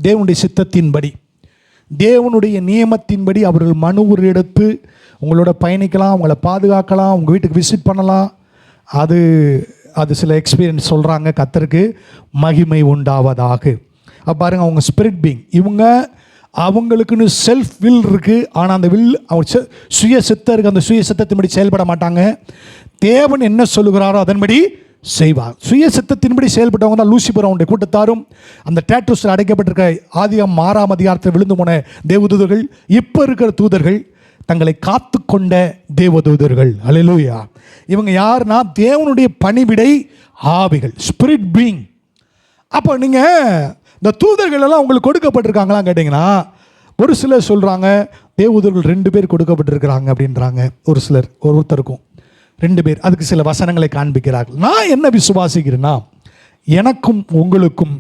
தேவனுடைய சித்தத்தின்படி, தேவனுடைய நியமத்தின்படி அவர்கள் மனு உருவெடுத்து உங்களோட பயணிக்கலாம், உங்களை பாதுகாக்கலாம், உங்கள் வீட்டுக்கு விசிட் பண்ணலாம். அது சில எக்ஸ்பீரியன்ஸ் சொல்கிறாங்க. கர்த்தருக்கு மகிமை உண்டாவதாக. பாருங்க, அவங்க ஸ்பிரிட் பீயிங். இவங்க அவங்களுக்குன்னு செல்ஃப் வில் இருக்குது. ஆனால் அந்த வில் அவங்க சுய சித்தம் இருக்குது. அந்த சுய சித்தத்தின்படி செயல்பட மாட்டாங்க. தேவன் என்ன சொல்லுகிறாரோ அதன்படி செய்வார். சுய சித்தத்தின்படி செயல்பட்டவங்க தான் லூசிபர் அவனுடைய கூட்டத்தாரும் அந்த டேட்டூஸில் அடைக்கப்பட்டிருக்க ஆதியாகமம் 6ஆம் அதிகாரத்தில் விழுந்து போன தேவதூதர்கள், இப்போ இருக்கிற தூதர்கள், தங்களை காத்து கொண்ட தேவதூதர்கள். அல்லேலூயா. இவங்க யாருன்னா தேவனுடைய பணிவிடை ஆவிகள், ஸ்பிரிட் பீயிங். அப்போ நீங்கள் இந்த தூதர்கள் எல்லாம் உங்களுக்கு கொடுக்கப்பட்டிருக்காங்களான்னு கேட்டிங்கன்னா, ஒரு சிலர் சொல்கிறாங்க தேவதூதர்கள் 2 பேர் கொடுக்கப்பட்டிருக்கிறாங்க அப்படின்றாங்க. ஒரு சிலர் ஒருத்தருக்கும் 2 பேர். அதுக்கு சில வசனங்களை காண்பிக்கிறார்கள். நான் என்ன விசுவாசிக்கிறேன்னா, எனக்கும் உங்களுக்கும்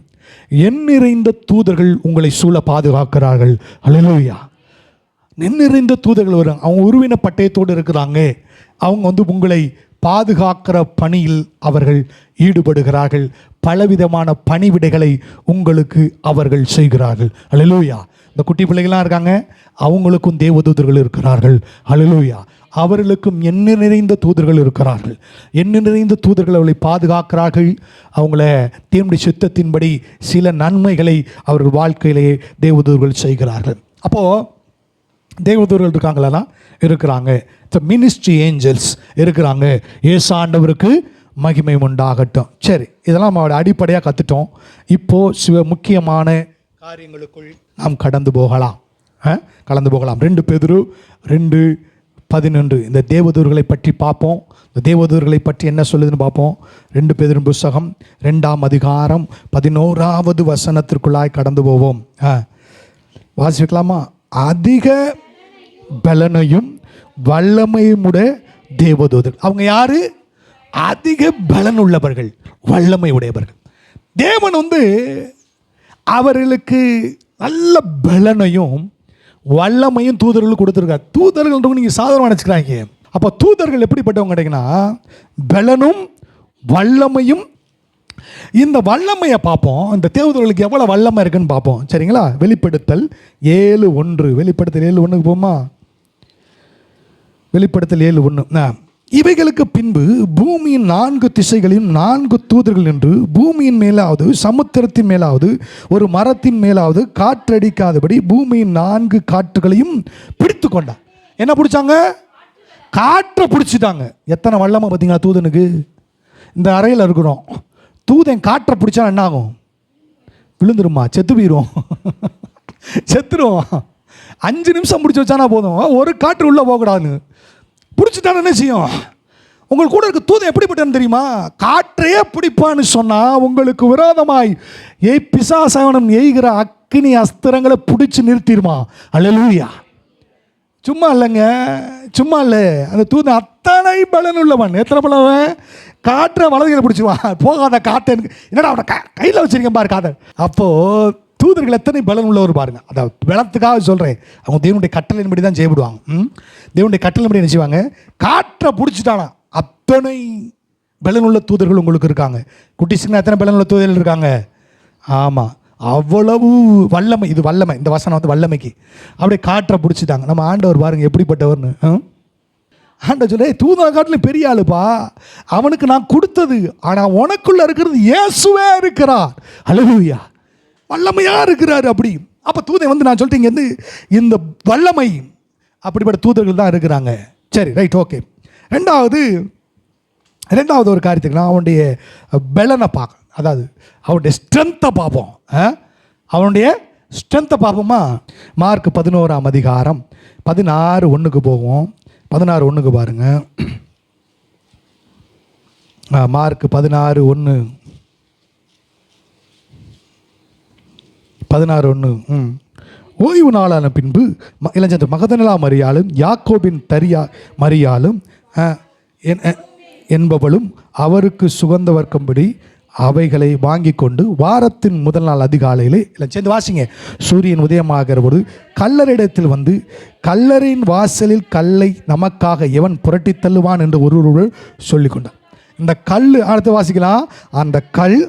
எண்ணிறைந்த தூதர்கள் உங்களை சூழ பாதுகாக்கிறார்கள். அல்லேலூயா. எண்ணிறைந்த தூதர்கள் வரும். அவங்க உருவின பட்டயத்தோடு இருக்கிறாங்க. அவங்க உங்களை பாதுகாக்கிற பணியில் அவர்கள் ஈடுபடுகிறார்கள். பலவிதமான பணிவிடைகளை உங்களுக்கு அவர்கள் செய்கிறார்கள். அல்லேலூயா. இந்த குட்டி பிள்ளைகள்லாம் இருக்காங்க, அவங்களுக்கும் தேவதூதர்கள் இருக்கிறார்கள். அல்லேலூயா. அவர்களுக்கும் எண்ணு நிறைந்த தூதர்கள் இருக்கிறார்கள். எண்ணு நிறைந்த தூதர்கள் அவர்களை பாதுகாக்கிறார்கள். அவங்கள தேவனுடைய சித்தத்தின்படி சில நன்மைகளை அவர்கள் வாழ்க்கையிலேயே தேவதூதர்கள் செய்கிறார்கள். அப்போது தேவதூதர்கள் இருக்காங்களா? இருக்கிறாங்க. மினிஸ்ட்ரி ஏஞ்சல்ஸ் இருக்கிறாங்க. இயேசு ஆண்டவருக்கு மகிமை உண்டாகட்டும். சரி, இதெல்லாம் நம்ம அடிப்படையாக கற்றுட்டோம். இப்போது சில முக்கியமான காரியங்களுக்குள் நாம் கடந்து போகலாம். 2 பேதுரு 2:11 இந்த தேவதூதர்களை பற்றி பார்ப்போம். இந்த தேவதூதர்களை பற்றி என்ன சொல்லுதுன்னு பார்ப்போம். 2 பேதுரு புஸ்தகம் 2ஆம் அதிகாரம் 11வது வசனத்திற்குள்ளாய் கடந்து போவோம். வாசிக்கலாமா? அதிக பலனையும் வல்லமையும் உடைய தேவதூதர். அவங்க யாரு? அதிக பலன் உள்ளவர்கள், வல்லமை உடையவர்கள். தேவன் அவர்களுக்கு நல்ல பலனையும் வல்லமையும் தூதர்களுக்கு கொடுத்துருக்கார். தூதர்கள் நீங்கள் சாதாரணமாக நினச்சிக்கிறாங்க. அப்போ தூதர்கள் எப்படிப்பட்டவங்க கேட்டிங்கன்னா, பலனும் வல்லமையும். இந்த வல்லமையை பார்ப்போம். இந்த தேவதூதர்களுக்கு எவ்வளோ வல்லமை இருக்குன்னு பார்ப்போம். சரிங்களா? வெளிப்படுத்தல் 7:1. வெளிப்படுத்தல் 7:1 போமா? வெளிப்படுத்தல் 7:1. இவைகளுக்கு பின்பு பூமியின் 4 திசைகளையும் 4 தூதர்கள் நின்று பூமியின் மேலாவது சமுத்திரத்தின் மேலாவது ஒரு மரத்தின் மேலாவது காற்றடிக்காதபடி பூமியின் 4 காற்றுகளையும் பிடித்து கொண்டார். என்ன பிடிச்சாங்க? காற்றை பிடிச்சிட்டாங்க. எத்தனை வல்லமை பார்த்தீங்களா தூதனுக்கு? இந்த அறையில் இருக்கிறோம். தூதன் காற்றை பிடிச்சா என்ன ஆகும்? விழுந்துருமா? செத்து போயிடும். செத்துரும். 5 நிமிஷம் பிடிச்சி வச்சானா போதும். ஒரு காற்று உள்ளே போகக்கூடாதுன்னு பிடிச்சிட்டான என்ன செய்யும்? உங்களுக்கு கூட இருக்க தூதன் எப்படிப்பட்டன்னு தெரியுமா? காற்றையே பிடிப்பான்னு சொன்னால் உங்களுக்கு விரோதமாய் பிசாசாவனம் எய்கிற அக்கினி அஸ்திரங்களை பிடிச்சி நிறுத்திடுமா? அல்லேலூயா. சும்மா இல்லைங்க, சும்மா இல்லை. அந்த தூதன் அத்தனை பலன் உள்ளவன். எத்தனை பலன்? காற்றை வலதுகளை பிடிச்சிருவான். போகாத காற்று என்னடா அவனை கையில் வச்சிருக்கேன் பாரு காதை. அப்போது தூதர்கள் எத்தனை பலன் உள்ளவர் பாருங்க. அதை பலத்துக்காக சொல்கிறேன். அவங்க தேவனுடைய கட்டளையின்படி தான் செய்யப்படுவாங்க. தேவனுடைய கட்டளையின்படி என்ன செய்வாங்க? காற்றை பிடிச்சிட்டானா அத்தனை பலன் உள்ள தூதர்கள் உங்களுக்கு இருக்காங்க. குட்டிஸுக்குன்னா எத்தனை பலன் உள்ள தூதர்கள் இருக்காங்க? ஆமாம், அவ்வளவு வல்லமை. இது வல்லமை. இந்த வசனம் வல்லமைக்கு. அப்படியே காற்றை பிடிச்சிட்டாங்க. நம்ம ஆண்டவர் பாருங்க எப்படிப்பட்டவர்னு. ஆண்டவர் சொல்ல, தூதனை காட்டிலும் பெரிய ஆளுப்பா, அவனுக்கு நான் கொடுத்தது. ஆனால் உனக்குள்ள இருக்கிறது இயேசுவே இருக்கிறார். அல்லேலூயா. வல்லமையாக இருக்கிறார். அப்படி அப்போ தூதன் நான் சொல்லிட்டு இங்கே இந்த வல்லமை அப்படிப்பட்ட தூதர்கள் தான் இருக்கிறாங்க. சரி, ரைட், ஓகே. ரெண்டாவது ஒரு காரியத்துக்கு நான் அவனுடைய பலனை பார்க்க, அதாவது அவனுடைய ஸ்ட்ரென்த்தை பார்ப்போம். அவனுடைய ஸ்ட்ரென்த்தை பார்ப்போமா? மார்க் 11ஆம் அதிகாரம் 16:1 போவோம். 16:1 பாருங்க. மார்க் 16:1. 16:1. ஓய்வு நாளான பின்பு இளைஞர் மகதலேனா மரியாளும் யாக்கோபின் தரியா மரியாளும் என்பவளும் அவருக்கு சுகந்த வர்க்கம்படி அவைகளை வாங்கி கொண்டு வாரத்தின் முதல் நாள் அதிகாலையில் இல்லை சேர்ந்து வாசிங்க. சூரியன் உதயமாகிற போது கல்லறையிடத்தில் வந்து கல்லறையின் வாசலில் கல்லை நமக்காக எவன் புரட்டி தள்ளுவான் என்று ஒருவர் சொல்லி கொண்டார். இந்த கல் அடுத்து வாசிக்கலாம். அந்த கல்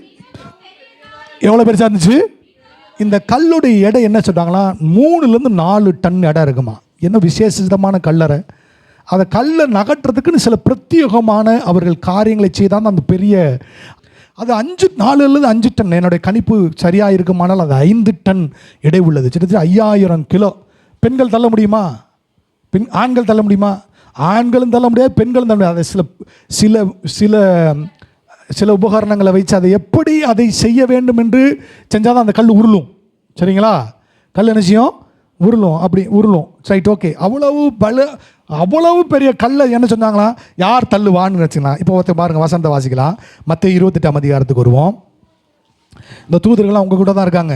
எவ்வளோ பெருசாக இருந்துச்சு? இந்த கல்லுடைய எடை என்ன சொல்கிறாங்களா, 3-4 டன் எடை இருக்குமா. என்ன விசேஷமான கல்லறை. அதை கல்லை நகட்டுறதுக்குன்னு சில பிரத்யேகமான அவர்கள் காரியங்களை செய்தால் அந்த பெரிய அது 4-5 டன், என்னுடைய கணிப்பு சரியாக இருக்குமானால் அது 5 டன் எடை உள்ளது. கிட்டத்தட்ட 5000 கிலோ. பெண்கள் தள்ள முடியுமா? ஆண்கள் தள்ள முடியுமா? ஆண்களும் தள்ள முடியாது, பெண்களும் தள்ள முடியாது. அதை சில சில சில உபகரணங்களை வைத்து அதை எப்படி அதை செய்ய வேண்டும் என்று செஞ்சால் தான் அந்த கல் உருளும். சரிங்களா? கல் என்ன செய்யும்? உருளும். அப்படி உருளும். Right, okay. அவ்வளவு பெரிய கல்லை என்ன சொன்னாங்களா, யார் தள்ளுவான்னு வச்சுக்கலாம். இப்போ ஒருத்தர் பாருங்கள், வசனத்தை வாசிக்கலாம். மத்தேயு 28ஆம் அதிகாரத்துக்கு வருவோம். இந்த தூதர்கள்லாம் உங்கள் கூட தான் இருக்காங்க.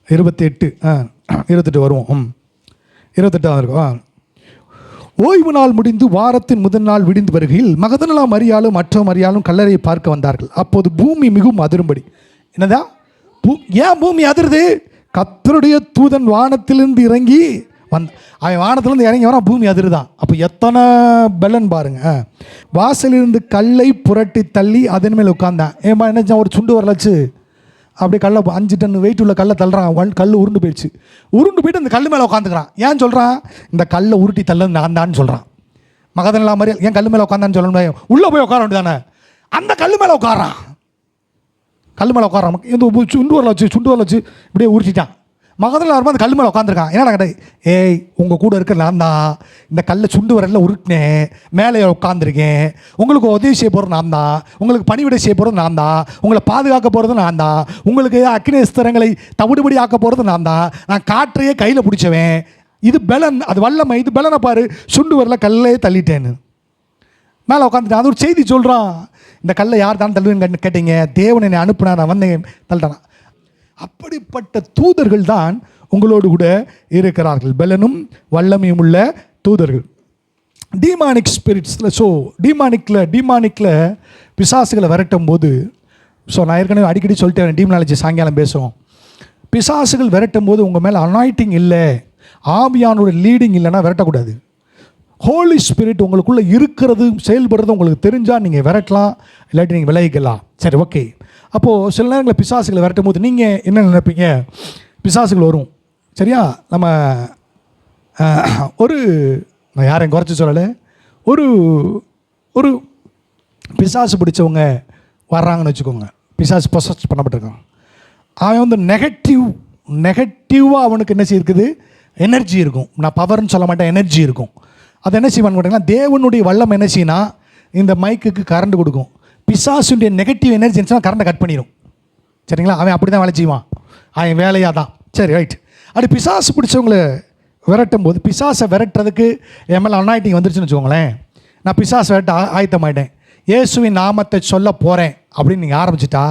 28 வருவோம். 28 இருக்கும். ஓய்வு நாள் முடிந்து வாரத்தின் முதல் நாள் விடிந்து வருகையில் மகதலேனா மரியாளும் மற்ற மரியாளும் கல்லறையை பார்க்க வந்தார்கள். அப்போது பூமி மிகவும் அதிரும்படி. என்னதா? ஏன் பூமி அதிருது? கர்த்தருடைய தூதன் வானத்திலிருந்து இறங்கி அவன் வானத்திலிருந்து இறங்கி வரான், பூமி அதிருதான். அப்போ எத்தனை பெலன் பாருங்க. வாசலிருந்து கல்லை புரட்டி தள்ளி அதன் மேலே உட்காந்தான். ஏமா என்ன ஒரு சுண்டு வரலச்சு அப்படியே கல்லை 5 டன் வெயிட் உள்ள கல்லை தள்ளுறான். கல் உருண்டு போயிடுச்சு. உருண்டு போயிட்டு அந்த கல் மேலே உட்காந்துக்கிறான். ஏன் சொல்கிறான்? இந்த கல்லை உருட்டி தள்ள நான் தான் சொல்கிறான். மகதலேனா மாதிரி ஏன் கல் மேலே உட்காந்தான்னு சொல்ல முடியாது. உள்ளே போய் உட்கார வேண்டியதானே. அந்த கல் மேலே உட்காரான். கல் மேலே உட்காரான். இந்த சுண்டு வரல வச்சு இப்படியே உருட்டிட்டான். மகதலேனா வரும்போது அந்த கல் மேலே உட்காந்துருக்கான். என்னடா கடை, ஏய் உங்கள் கூட இருக்கிற நான் தான் இந்த கல்லை சுண்டு வரல உருட்டினேன், மேலே உட்காந்துருக்கேன். உங்களுக்கு உதவி செய்ய போகிறது நான் தான், உங்களுக்கு பணிவிடை செய்ய போகிறது நான் தான், உங்களை பாதுகாக்க போகிறது நான் தான், உங்களுக்கு அக்னி ஸ்தரங்களை தவிடுபடி ஆக்க போகிறது நான் தான். நான் காற்றையே கையில் பிடிச்சவேன். இது பெலன், அது வல்லமை. இது பெலனை பாரு, சுண்டு வரல கல்லே தள்ளிட்டேன்னு மேலே உட்காந்துட்டேன். அது ஒரு செய்தி சொல்கிறான். இந்த கல்லை யார் தான் தள்ளுவேன்னு கேட்டீங்க. தேவன் என்னை அனுப்புனா, நான் வந்தேன், தள்ளிட்டான். அப்படிப்பட்ட தூதர்கள் தான் உங்களோடு கூட இருக்கிறார்கள். பெலனும் வல்லமையும் உள்ள தூதர்கள். டீமானிக் ஸ்பிரிட்ஸில் டீமானிக்கில் பிசாசுகளை விரட்டும் போது, நான் ஏற்கனவே அடிக்கடி சொல்லிட்டேன், டீமானாலஜி சாயங்காலம் பேசுவோம். பிசாசுகள் விரட்டும் போது உங்கள் மேலே அனாயிட்டிங் இல்லை, ஆவியானோட லீடிங் இல்லைன்னா விரட்டக்கூடாது. ஹோலி ஸ்பிரிட் உங்களுக்குள்ளே இருக்கிறது செயல்படுறது உங்களுக்கு தெரிஞ்சால் நீங்கள் விரட்டலாம், இல்லாட்டி நீங்கள் விலகிக்கலாம். சரி, ஓகே. அப்போது சில நேரங்களில் பிசாசுகளை விரட்டும் போது நீங்கள் என்ன நினைப்பீங்க? பிசாசுகள் வரும், சரியா? நம்ம நான் யாரையும் குறைச்சி சொல்லலை, ஒரு பிசாசு பிடிச்சவங்க வர்றாங்கன்னு வச்சுக்கோங்க. பிசாசு பொசஸ் பண்ணப்பட்டிருக்கான். அவன் நெகட்டிவாக அவனுக்கு என்ன செய்யிருக்குது? எனர்ஜி இருக்கும். நான் பவர்னு சொல்ல மாட்டேன், எனர்ஜி இருக்கும். அதை என்ன செய்வான்னு கேட்டிங்கன்னா, தேவனுடைய வல்லம் என்ன செய்யினா இந்த மைக்குக்கு கரண்ட் கொடுக்கும். பிசாசுடைய நெகட்டிவ் எனர்ஜி இருந்துச்சுன்னா கரண்ட்டை கட் பண்ணிடும். சரிங்களா? அவன் அப்படி தான் வேலை செய்வான். அவன் வேலையாக தான். சரி, ரைட். அப்படி பிசாசு பிடிச்சவங்களை விரட்டும் போது, பிசாசை விரட்டுறதுக்கு என் மேலே அனாயிட்டிங் வந்துருச்சுன்னு வச்சுக்கோங்களேன். நான் பிசாசை விரட்ட ஆயத்தமாயிட்டேன், இயேசுவின் நாமத்தை சொல்ல போகிறேன் அப்படின்னு நீங்கள் ஆரம்பிச்சிட்டா,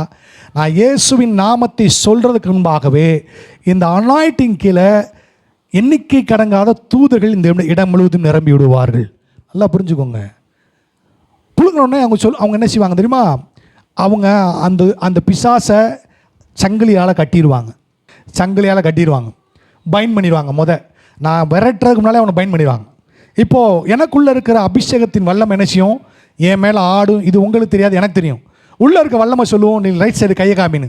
நான் இயேசுவின் நாமத்தை சொல்கிறதுக்கு முன்பாகவே இந்த அனாயிட்டிங் கீழே எண்ணிக்கை கடங்காத தூதர்கள் இந்த இடம் முழுவதும் நிரம்பி விடுவார்கள். நல்லா புரிஞ்சுக்கோங்க. புழுங்கினோடனே அவங்க என்ன செய்வாங்க தெரியுமா? அவங்க அந்த பிசாசை சங்கிலியால் கட்டிடுவாங்க. பைண்ட் பண்ணிடுவாங்க. நான் விரட்டுறதுக்கு முன்னாலே அவனை பைண்ட் பண்ணிடுவாங்க. இப்போது எனக்குள்ளே இருக்கிற அபிஷேகத்தின் வல்லம் என்ன செய்யும்? என் மேலே ஆடும். இது உங்களுக்கு தெரியாது, எனக்கு தெரியும். உள்ளே இருக்க வல்லமை சொல்லுவோம், நீ ரைட் சைடு கையை காமின்னு.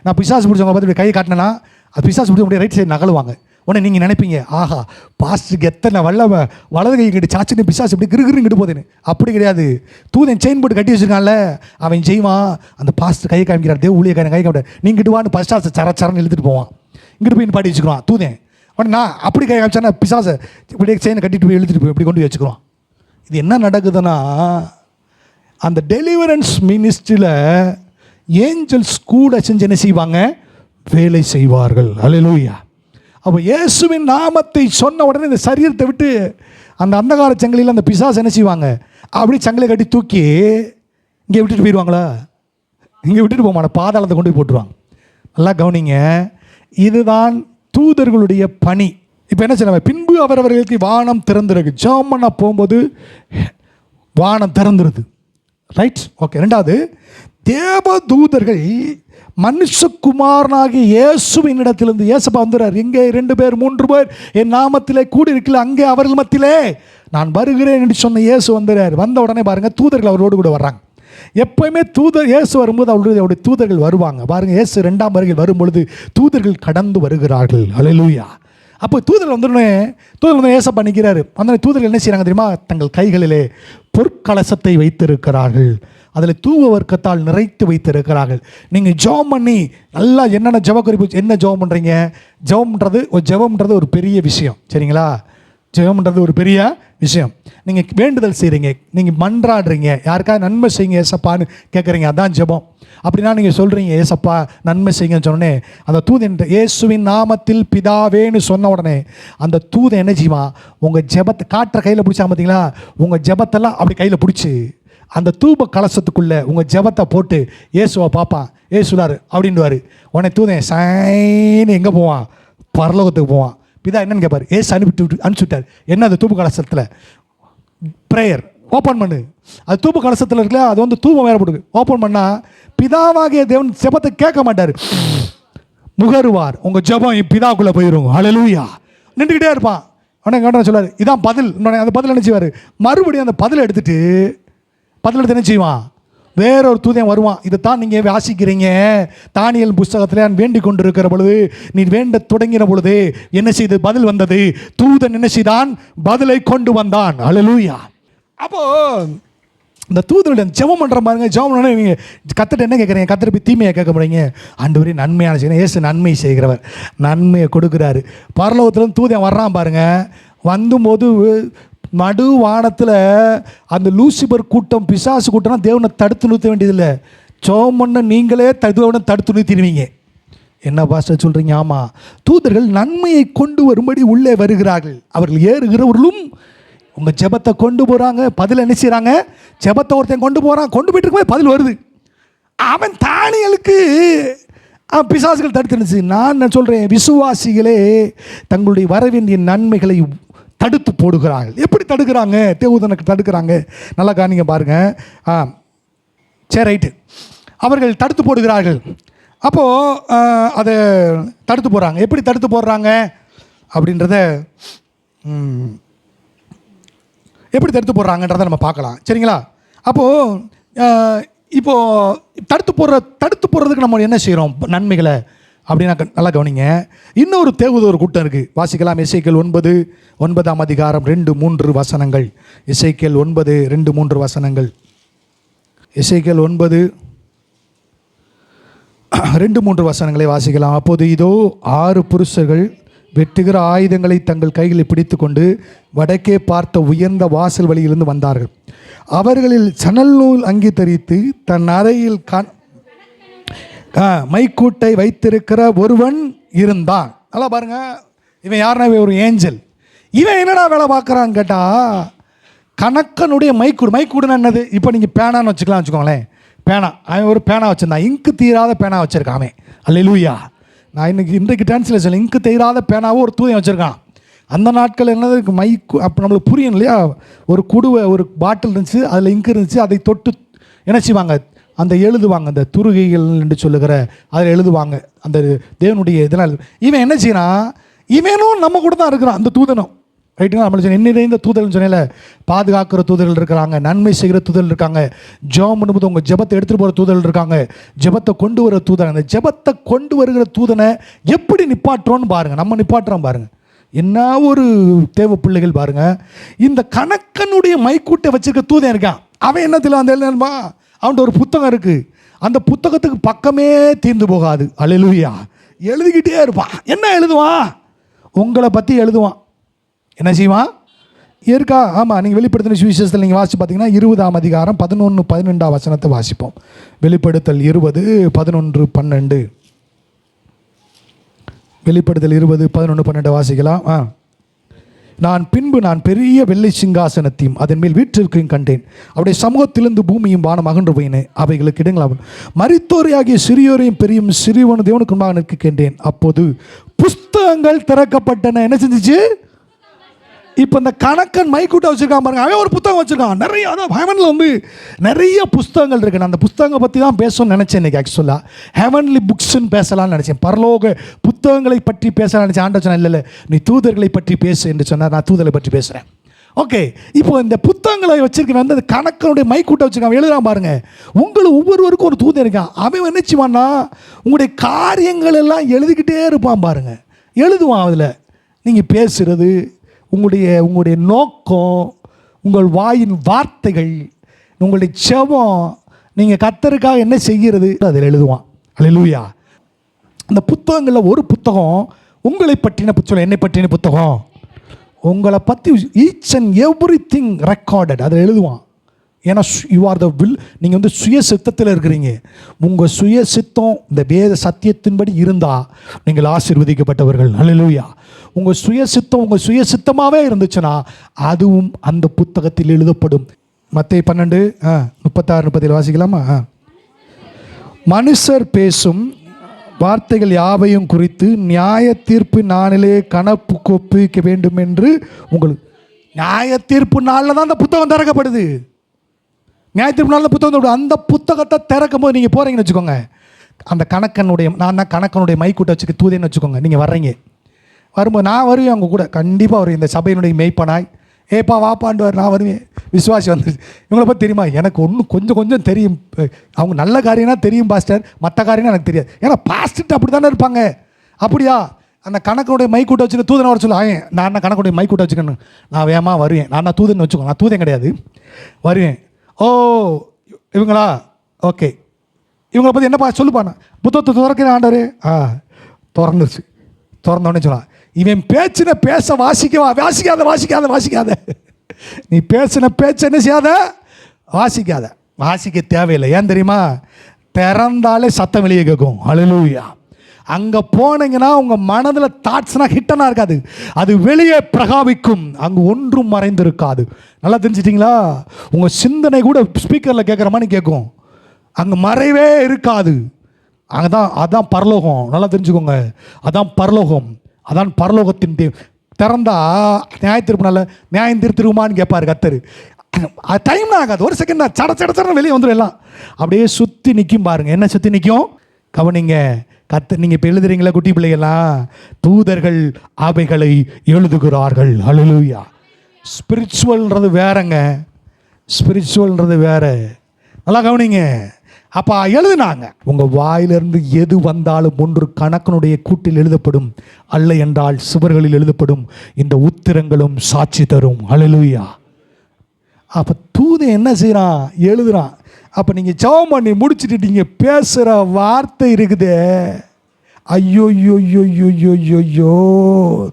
நான் பிசாசு பிடிச்சவங்க பார்த்து கையை காட்டினேன்னா அது பிசாசு பிடிச்ச முடியாது, ரைட் சைடு நகலுவாங்க. உடனே நீங்கள் நினைப்பீங்க, ஆஹா பாஸ்டருக்கு எத்தனை வல்லமை, வலது கை கிட்ட சாச்சுன்னு பிசாசு இப்படி கிருகிருங்கிட்டு போதுன்னு. அப்படி கிடையாது. தூதன் செயின் போட்டு கட்டி வச்சுருக்கான்ல, அவன் செய்வான். அந்த பாஸ்டர் கையை காமிக்கிறார், தேவ ஊழியக்காரன் கை காமிட்டார், நீங்கள் இட்டுவான்னு பஸ்டாசை சரன்னு இழுத்துட்டு போவான். இங்கிட்டு போய் பாட்டி வச்சுக்குவான் தூதன். உடனே நான் அப்படி கை காமிச்சானா பிசாசை இப்படியே செயினை கட்டிட்டு போய் இழுத்துட்டு போய் இப்படி கொண்டு போய் வச்சுக்குவான். இது என்ன நடக்குதுன்னா, அந்த டெலிவரன்ஸ் மினிஸ்ட்ரியில் ஏஞ்சல்ஸ் கூட செஞ்சு என்ன செய்வாங்க? வேலை செய்வார்கள். அல்லேலூயா. அப்போ இயேசுவின் நாமத்தை சொன்ன உடனே இந்த சரீரத்தை விட்டு அந்த அந்தகார சங்கிலியில் அந்த பிசாசு என்ன செய்வாங்க? அப்படி சங்கிலை கட்டி தூக்கி இங்கே விட்டுட்டு போயிடுவாங்களா? இங்கே விட்டுட்டு போக மாட்டேன், பாதாளத்தை கொண்டு போய் போட்டுருவாங்க. நல்லா கவனிங்க, இதுதான் தூதர்களுடைய பணி. இப்போ என்ன செய்யணும்? பின்பு அவரவர்களுக்கு வானம் திறந்திருக்கு. ஜெர்மனாக போகும்போது வானம் திறந்துருது. Right, okay. ரெண்டாவது, தேவதூதர்கள் மனுஷகுமாரனாகிய இயேசுவின் இடத்திலிருந்து, இயேசப்பா வந்துடுறார். எங்கே 2 பேர் 3 பேர் என் நாமத்திலே கூடி இருக்கல, அங்கே அவர்கள் மத்தியிலே நான் வருகிறேன் என்று சொன்ன இயேசு வந்துடுறார். வந்த உடனே பாருங்கள், தூதர்கள் அவரோடு கூட வர்றாங்க. எப்போயுமே தூதர் இயேசு வரும்போது அவருடைய தூதர்கள் வருவாங்க. பாருங்கள், இயேசு 2ஆம் வருகையில் வரும்பொழுது தூதர்கள் கடந்து வருகிறார்கள். அல்லேலூயா. அப்போ தூதர்கள் வந்துடனே ஏசப்பா நிற்கிறாரு. அந்த தூதர்கள் என்ன செய்கிறாங்க தெரியுமா? தங்கள் கைகளிலே பொற்கலசத்தை வைத்திருக்கிறார்கள். அதில் தூவ வர்க்கத்தால் நிறைத்து வைத்திருக்கிறார்கள். நீங்கள் ஜெபம் பண்ணி நல்லா என்னென்ன ஜெப குறிப்பு, என்ன ஜெபம் பண்ணுறீங்க? ஜெபம்ன்றது ஒரு பெரிய விஷயம், சரிங்களா? ஜெபம்ன்றது ஒரு பெரிய விஷயம். நீங்கள் வேண்டுதல் செய்கிறீங்க, நீங்கள் மன்றாடுறீங்க, யாருக்காவது நன்மை செய்யுங்க ஏசப்பான்னு கேட்குறீங்க, அதான் ஜெபம். அப்படின்னா நீங்கள் சொல்கிறீங்க ஏசப்பா நன்மை செய்யுங்கன்னு சொன்னோடனே அந்த தூதன் இயேசுவின் நாமத்தில் பிதாவேன்னு சொன்ன உடனே அந்த தூதன் என்ன செய்வான்? உங்கள் ஜெபத்தை காற்றை கையில் பிடிச்சா பார்த்தீங்களா? உங்கள் ஜெபத்தெல்லாம் அப்படி கையில் பிடிச்சி அந்த தூப கலசத்துக்குள்ளே உங்கள் ஜெபத்தை போட்டு இயேசுவை பார்ப்பான். ஏசுலார் அப்படின்வார். உடனே தூதன் சைன்னு எங்கே போவான்? பரலோகத்துக்கு போவான். பிதா என்னன்னு கேட்பார். ஏசு அனுப்பிச்சுட்டார். என்ன அது தூப கலசத்தில் ப்ரேயர் ஓப்பன் பண்ணு. அது தூப கலசத்தில் இருக்குல்ல, அது வந்து தூபம் வேற போடுது. ஓப்பன் பண்ணால் பிதாவாகிய தேவன் ஜெபத்தை கேட்க மாட்டார், முகருவார். உங்கள் ஜெபம் பிதாக்குள்ளே போயிடும். ஹல்லேலூயா. நின்றுக்கிட்டே இருப்பான். உடனே கேட்டால் சொல்லார், இதான் பதில். அந்த பதில் என்ன செய்வார்? மறுபடியும் அந்த பதில் எடுத்து என்ன செய்வான்? வேறொரு தூதன் வருவான். இதைத்தான் நீங்கள் வாசிக்கிறீங்க தானியேல் புஸ்தகத்தில். நான் வேண்டிக் கொண்டு இருக்கிற பொழுது, நீ வேண்ட தொடங்கின பொழுது என்ன செய்து பதில் வந்தது? தூதன் என்ன செய்தான்? பதிலை கொண்டு வந்தான். அல்லேலூயா. அப்போது இந்த தூதனுடைய ஜெபம் பண்ணுற பாருங்க. ஜெபம் பண்ண நீங்கள் கத்துட்டு என்ன கேட்குறீங்க? கத்துட்டு போய் தீமையை கேட்க போகிறீங்க. ஆண்டவரே நன்மையான செய்யணும். இயேசு நன்மை செய்கிறவர், நன்மையை கொடுக்குறாரு. பரலோகத்தில் தூதன் வர்றான் பாருங்க. வந்தும்போது நடு வானத்தில் அந்த லூசிபர் கூட்டம், பிசாசு கூட்டம்னா தேவனை தடுத்து நிறுத்த வேண்டியதில்லை. ஜெபம் பண்ண நீங்களே தேவனை தடுத்து நிறுத்திடுவீங்க. என்ன பாஸ்டர் சொல்கிறீங்க? ஆமாம், தூதர்கள் நன்மையை கொண்டு வரும்படி உள்ளே வருகிறார்கள். அவர்கள் ஏறுகிறவர்களும் உங்கள் ஜெபத்தை கொண்டு போகிறாங்க. பதில் என்ன செய்கிறாங்க? ஜெபத்தை ஒருத்தன் கொண்டு போகிறான். கொண்டு போயிட்டு இருக்கும்போது பதில் வருது. அவன் தானியலுக்கு பிசாசுகள் தடுத்துருந்துச்சு. நான் சொல்கிறேன், விசுவாசிகளே தங்களுடைய வரவேண்டிய நன்மைகளை தடுத்து போடுகிறார்கள். எப்படி தடுக்கிறாங்க? தேவதனுக்கு தடுக்கிறாங்க. நல்லா காணிங்க பாருங்க. சரி, ரைட்டு. அவர்கள் தடுத்து போடுகிறார்கள். அப்போது அதை தடுத்து போடுறாங்க. எப்படி தடுத்து போடுறாங்க அப்படின்றத எப்படி தடுத்து போடுறாங்கன்றதை நம்ம பார்க்கலாம், சரிங்களா? அப்போது இப்போது தடுத்து போடுறதுக்கு நம்ம என்ன செய்கிறோம் நன்மைகளை அப்படின்னா நல்லா கவனிங்க. இன்னொரு தேவதூதர் கூட்டம் இருக்குது, வாசிக்கலாம். எசேக்கியேல் 9:9 அதிகாரம் 2-3 வசனங்கள். எசேக்கியேல் 9:2-3 வசனங்கள். எசேக்கியேல் 9:2-3 வசனங்களை வாசிக்கலாம். அப்போது இதோ 6 புருஷர்கள் வெட்டுகிற ஆயுதங்களை தங்கள் கைகளில் பிடித்து கொண்டு வடக்கே பார்த்த உயர்ந்த வாசல் வழியிலிருந்து வந்தார்கள். அவர்களில் சணல் நூல் அங்கி தரித்து தன் அறையில் மைக்கூட்டை வைத்திருக்கிற ஒருவன் இருந்தான். நல்லா பாருங்க, இவன் யாருன்னா ஒரு ஏஞ்சல். இவன் என்னடா வேலை பார்க்குறான்னு கேட்டால், கணக்கனுடைய மைக்கூடுனா என்னது? இப்போ நீங்கள் பேனான்னு வச்சுக்கோங்களேன். பேனா, அவன் ஒரு பேனா வச்சுருந்தான். இங்கு தீராத பேனா வச்சுருக்கான் அவன். அல்லேலூயா. நான் இன்றைக்கு டிரான்ஸ்லேஷன் இங்கு தீராத பேனாவும் ஒரு தூதன் வச்சுருக்கான். அந்த நாட்கள் என்னது அப்போ நம்மளுக்கு புரியும் இல்லையா? ஒரு குடுவை, ஒரு பாட்டில் இருந்துச்சு, அதில் இங்கு இருந்துச்சு. அதை தொட்டு என்ன செய்வாங்க? அந்த எழுதுவாங்க, அந்த துருகைகள் என்று சொல்லுகிற அதில் எழுதுவாங்க அந்த தேவனுடைய இதனால். இவன் என்ன செய்யறான்? இவனும் நம்ம கூட தான் இருக்கிறான், அந்த தூதனும். ரைட்டுங்களா? நம்மளுக்கு என்ன தூதல்னு சொன்னேன்ல, பாதுகாக்கிற தூதர்கள் இருக்கிறாங்க, நன்மை செய்கிற தூதர்கள் இருக்காங்க, ஜெபம் பண்ணும்போது உங்கள் ஜெபத்தை எடுத்துகிட்டு போகிற தூதர்கள் இருக்காங்க, ஜெபத்தை கொண்டு வர தூதன். அந்த ஜெபத்தை கொண்டு வருகிற தூதனை எப்படி நிப்பாட்டுறோன்னு பாருங்கள். நம்ம நிப்பாட்டுறோம் பாருங்கள். என்ன ஒரு தேவ பிள்ளைகள் பாருங்கள். இந்த கணக்கனுடைய மைக்கூட்டை வச்சிருக்க தூதன் இருக்கான். அவன் என்னத்தில் அந்த எழுதுமா? அவன்கிட்ட ஒரு புத்தகம் இருக்குது. அந்த புத்தகத்துக்கு பக்கமே தீர்ந்து போகாது. அல்லேலூயா. எழுதிக்கிட்டே இருப்பான். என்ன எழுதுவான்? உங்களை பற்றி எழுதுவான். என்ன செய்வான்? இருக்கா? ஆமாம், நீங்கள் வெளிப்படுத்தின சுவிசேஷத்தில் நீங்கள் வாசித்து பார்த்தீங்கன்னா 20ஆம் அதிகாரம் 11-12 வசனத்தை வாசிப்போம். வெளிப்படுத்தல் 20:11-12. வெளிப்படுத்தல் 20:11-12 வாசிக்கலாம். நான் பெரிய வெள்ளை சிங்காசனத்தையும் அதன் மேல் வீற்றிருக்கையும் கண்டேன். அவருடைய சமூகத்திலிருந்து பூமியும் வானம் அகன்று போயின. அவைகளுக்கு இடங்களாகும். மரித்தோரையாகிய சிறியோரையும் பெரியும் சிறியவனும் தேவனுக்கு முன்பாக நிற்க கண்டேன். அப்போது புஸ்தகங்கள் திறக்கப்பட்டன. என்ன செஞ்சிச்சு? இப்போ இந்த கணக்கன் மைக்கூட்ட வச்சுருக்கான் பாருங்க, அவன் ஒரு புத்தகம் வச்சுருக்கான். நிறைய அதான் ஹெவனில் வந்து நிறைய புஸ்தகங்கள் இருக்குது. நான் அந்த புஸ்தகங்களை பற்றி தான் பேசணும்னு நினச்சேன் இன்றைக்கி. ஆக்சுவலாக ஹெவன்லி புக்ஸ்ன்னு பேசலாம்னு நினச்சேன், பரலோக புத்தகங்களை பற்றி பேசலாம்னு நினச்சேன். ஆண்டவர் சொன்னா இல்லை நீ தூதர்களை பற்றி பேசு என்று சொன்னார். நான் தூதர்களை பற்றி பேசுகிறேன். ஓகே, இப்போ இந்த புத்தகங்களை வச்சிருக்கேன் வந்து கணக்கனுடைய மைக்கூட்ட வச்சுருக்கான், எழுதுறான் பாருங்க. உங்களுக்கு ஒவ்வொருவருக்கும் ஒரு தூதன் இருக்கான். அவன் என்ன செய்வான்னா உங்களுடைய காரியங்கள் எல்லாம் எழுதிக்கிட்டே இருப்பான் பாருங்க, எழுதுவான். அதில் நீங்கள் பேசுகிறது, உங்களுடைய நோக்கம், உங்கள் வாயின் வார்த்தைகள், உங்களுடைய செபம், நீங்கள் கர்த்தருக்காக என்ன செய்கிறது அதில் எழுதுவான். அல்லேலூயா. அந்த புத்தகங்களில் ஒரு புத்தகம் உங்களை பற்றின புத்தகம். என்னை பற்றின புத்தகம் உங்களை பற்றி each and every thing recorded அதில் எழுதுவான். ஏன்னா யூ ஆர் த வில், நீங்கள் வந்து சுய சித்தத்தில் இருக்கிறீங்க. உங்கள் சுய சித்தம் இந்த வேத சத்தியத்தின்படி இருந்தால் நீங்கள் ஆசீர்வதிக்கப்பட்டவர்கள். அல்லேலூயா. உங்கள் சுய சித்தம் உங்கள் சுய சித்தமாகவே இருந்துச்சுன்னா அதுவும் அந்த புத்தகத்தில் எழுதப்படும். மத்தேயு 12:36-37 வாசிக்கலாமா? மனுஷர் பேசும் வார்த்தைகள் யாவையும் குறித்து நியாய தீர்ப்பு நாளிலே கணக்கு ஒப்புவிக்க வேண்டும் என்று உங்களுக்கு. நியாய தீர்ப்பு நாளில் தான் அந்த புத்தகம் திறக்கப்படுது. நியாய தீர்ப்பு நாளில் புத்தகம், அந்த புத்தகத்தை திறக்கும் போது நீங்கள் போகிறீங்கன்னு வச்சுக்கோங்க, அந்த கணக்கனுடைய, நான் தான் கணக்கனுடைய மைக்கூட்ட வச்சுக்க தூதேன்னு வச்சுக்கோங்க. நீங்கள் வர்றீங்க, வரும்போது நான் வருவேன் அவங்க கூட, கண்டிப்பாக வருவேன். இந்த சபையினுடைய மெய்ப்பனாய் ஏப்பா வாப்பாண்டுவார், நான் வருவேன். விசுவாசி வந்து இவங்களை பற்றி தெரியுமா? எனக்கு ஒன்றும் கொஞ்சம் தெரியும். அவங்க நல்ல காரியம்னா தெரியும் பாஸ்டர், மற்ற காரியம்னா எனக்கு தெரியாது. ஏன்னா பாஸ்டர்ட்டு அப்படி தானே இருப்பாங்க. அப்படியா? அந்த கணக்கனுடைய மைக்கூட்ட வச்சுக்க தூதனை வர சொல்ல, நான் தான் கணக்கனுடைய மைக்கூட்ட வச்சுக்கணும், நான் வேகமாக வருவேன். நான் தூதன் வச்சுக்கோங்க, நான் தூதன் கிடையாது, வருவேன். ஓ இவங்களா? ஓகே, இவங்களை பற்றி என்னப்பா சொல்லுப்பாண்ணா? புத்தகத்தை திறக்கிற ஆண்டவர் திறந்துருச்சு. திறந்தோடனே சொல்லலாம், இவன் பேச்சின பேச வாசிக்காத. நீ பேசின பேச்ச என்ன செய்யாத, வாசிக்க தேவையில்லை. ஏன் தெரியுமா? திறந்தாலே சத்தம் வெளியே கேட்கும். அல்லேலூயா. அங்கே போனீங்கன்னா உங்கள் மனதில் தாட்ஸ்னால் ஹிட்டனாக இருக்காது, அது வெளியே பிரகாவிக்கும். அங்கே ஒன்றும் மறைந்திருக்காது. நல்லா தெரிஞ்சிட்டிங்களா? உங்கள் சிந்தனை கூட ஸ்பீக்கரில் கேட்குற மாதிரி கேட்கும். அங்கே மறைவே இருக்காது. அதான் பரலோகம். நல்லா தெரிஞ்சுக்கோங்க, அதான் பரலோகம். அதான் பரலோகத்தின் திறந்தா நியாயம் திருத்துருமான்னு கேட்பார் கர்த்தர். டைம் ஆகாது, ஒரு செகண்ட் தான், சட வெளியே வந்துடும். எல்லாம் அப்படியே சுற்றி நிற்கும் பாருங்க. என்ன சுற்றி நிற்கும்? கவனிங்க. நீங்கள் இப்போ எழுதுறீங்களா குட்டி பிள்ளைகள்லாம்? தூதர்கள் அவைகளை எழுதுகிறார்கள். அல்லேலூயா. ஸ்பிரிச்சுவல்ன்றது வேறங்க, ஸ்பிரிச்சுவல்ன்றது வேற. நல்லா கவனிங்க. அப்போ எழுதுனாங்க, உங்கள் வாயிலிருந்து எது வந்தாலும் ஒன்று கணக்கனுடைய கூட்டில் எழுதப்படும், அல்ல என்றால் சுவர்களில் எழுதப்படும். இந்த உத்திரங்களும் சாட்சி தரும். அல்லேலூயா. அப்போ தூதன் என்ன செய்கிறான்? எழுதுறான். அப்போ நீங்கள் ஜெபம் பண்ணி முடிச்சுட்டு நீங்கள் பேசுகிற வார்த்தை இருக்குதே, ஐயோ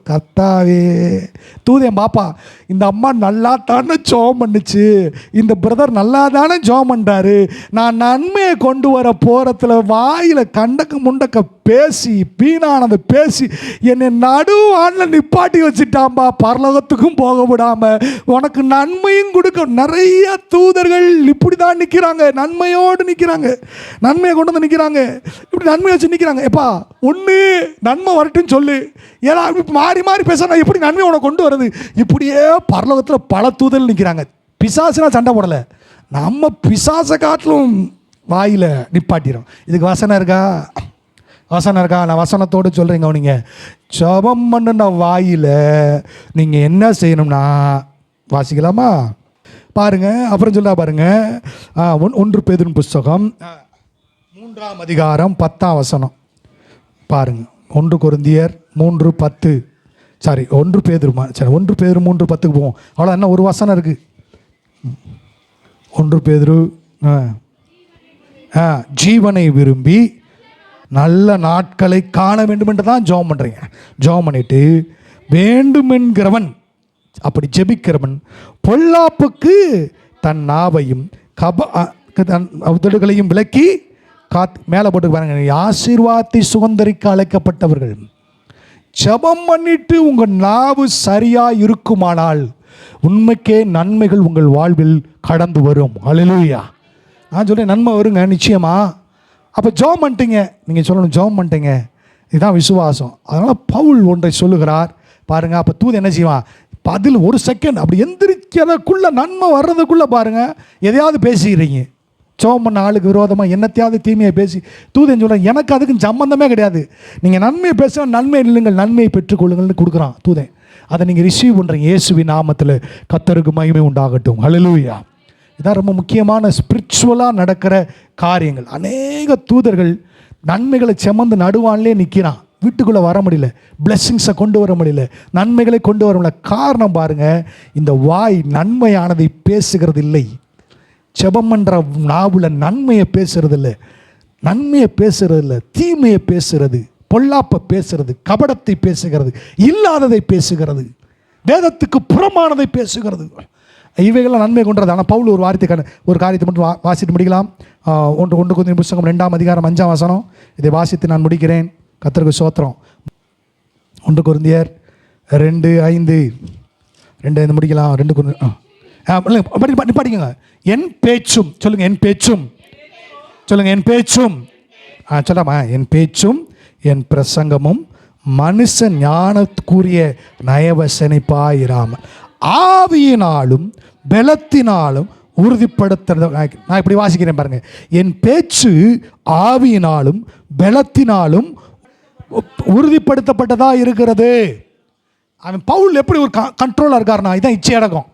கர்த்தாவே. தூதன் பாப்பா, இந்த அம்மா நல்லா தானே ஜெபம் பண்ணுச்சு, இந்த பிரதர் நல்லா தானே ஜெபம் பண்ணுறாரு, நான் நன்மையை கொண்டு வர போகிறத்துல வாயில் கண்டக்க முண்டக்க பேசி வீணானதை பேசி என்னை நடுவானில் நிப்பாட்டி வச்சுட்டாம்பா, பரலோகத்துக்கும் போக விடாமல் உனக்கு நன்மையும் கொடுக்க. நிறைய தூதர்கள் இப்படி தான் நிற்கிறாங்க, நன்மையோடு நிற்கிறாங்க, நன்மையை கொண்டு வந்து நிற்கிறாங்க, இப்படி நன்மையை வச்சு நிற்கிறாங்க. எப்பா ஒன்று நன்மை வரட்டுன்னு சொல்லு, ஏன்னா மாறி பேசுனா எப்படி நன்மை உனக்கு கொண்டு வருது? இப்படியே பரலோகத்தில் பல தூதர்கள் நிற்கிறாங்க. பிசாசுனா சண்டை போடலை, நம்ம பிசாசை காட்டிலும் வாயில் நிப்பாட்டிடும். இதுக்கு வசனம் இருக்கா? நான் வசனத்தோடு சொல்கிறேங்க. நீங்கள் ஜெபம் பண்ணுன வாயில் நீங்கள் என்ன செய்யணும்னா, வாசிக்கலாமா பாருங்க. அப்புறம் சொல்ல பாருங்க, 1 பேதுரு புஸ்தகம் 3ஆம் அதிகாரம் 10ஆம் வசனம் பாருங்க. 1 கொரிந்தியர் 3:10, சாரி 1 பேதுரு 3:10 போவோம். அவ்வளோ என்ன ஒரு வசனம் இருக்குது. 1 பேதுரு ஜீவனை விரும்பி நல்ல நாட்களை காண வேண்டும் என்று தான் ஜெபம் பண்ணுறீங்க. ஜெபம் பண்ணிட்டு வேண்டுமென்கிறவன், அப்படி ஜெபிக்கிறவன் பொல்லாப்புக்கு தன் நாவையும் தன் உதடுகளையும் விலக்கி மேலே போட்டு பாருங்க, ஆசீர்வாதத்தை சுதந்தரிக்க அழைக்கப்பட்டவர்கள். ஜெபம் பண்ணிட்டு உங்கள் நாவு சரியாக இருக்குமானால் உண்மைக்கே நன்மைகள் உங்கள் வாழ்வில் கடந்து வரும். அல்லேலூயா. நான் சொல்கிறேன் நன்மை வருங்க நிச்சயமா. அப்போ ஜெபம் பண்ணிட்டீங்க, நீங்கள் சொல்லணும் ஜெபம் பண்ணிட்டீங்க, இதுதான் விசுவாசம். அதனால் பவுல் ஒன்றை சொல்லுகிறார், பாருங்கள். அப்போ தூதன் என்ன செய்வான்? பதில் ஒரு செகண்ட் அப்படி எந்திரிக்கிறதுக்குள்ள நன்மை வர்றதுக்குள்ளே பாருங்கள் எதையாவது பேசிக்கிறீங்க. சோம் பண்ண ஆளுக்கு விரோதமாக என்னத்தையாவது தீமையை பேசி தூதன் சொல்கிறேன், எனக்கு அதுக்கு சம்மந்தமே கிடையாது. நீங்கள் நன்மையை பேசுனா நன்மை இல்லைங்கள், நன்மையை பெற்றுக்கொள்ளுங்கள்னு கொடுக்குறான் தூதன். அதை நீங்கள் ரிசீவ் பண்ணுறீங்க. இயேசுவின் நாமத்தில் கர்த்தருக்கு மகிமை உண்டாகட்டும். ஹல்லேலூயா. இதான் ரொம்ப முக்கியமான ஸ்பிரிச்சுவலாக நடக்கிற காரியங்கள். அநேக தூதர்கள் நன்மைகளை செமந்து நடுவான்லே நிற்கிறான், வீட்டுக்குள்ளே வர முடியல, பிளெஸ்ஸிங்ஸை கொண்டு வர முடியல, நன்மைகளை கொண்டு வர முடியல. காரணம் பாருங்கள், இந்த வாய் நன்மையானதை பேசுகிறது இல்லை. செபம் என்ற நாவில் நன்மையை பேசுறது இல்லை, நன்மையை பேசுறது இல்லை, தீமையை பேசுறது, பொல்லாப்பை பேசுறது, கபடத்தை பேசுகிறது, இல்லாததை பேசுகிறது, வேதத்துக்கு புறமானதை பேசுகிறது. இவைகள்லாம் நன்மை கொண்டது. ஆனால் பவுல் ஒரு காரியத்தை மட்டும் வாசித்து முடிக்கலாம். 1 கொரிந்தியர் புத்தகம் 2ஆம் அதிகாரம் 5ஆம் வசனம். இதை வாசித்து நான் முடிக்கிறேன். கர்த்தருக்கு ஸ்தோத்திரம். 1 கொரிந்தியர் 2:5 முடிக்கலாம். 2 கொரிந்தியர் படிக்குங்க. என் பேச்சும் சொல்லுங்க, என் பேச்சும் சொல்லுங்க, என் பேச்சும் சொல்லாமா, என் பேச்சும் என் பிரசங்கமும் மனுஷ ஞானத்துக்குரிய நயவசனிப்பாயிராமல் ஆவியினாலும் பலத்தினாலும் உறுதிப்படுத்துறது. நான் இப்படி வாசிக்கிறேன் பாருங்க. என் பேச்சு ஆவியினாலும் பலத்தினாலும் உறுதிப்படுத்தப்பட்டதா இருக்கிறது. அவன் பவுல் எப்படி ஒரு கண்ட்ரோலாக இருக்காருனா, இதுதான் இச்சை அடக்கம்.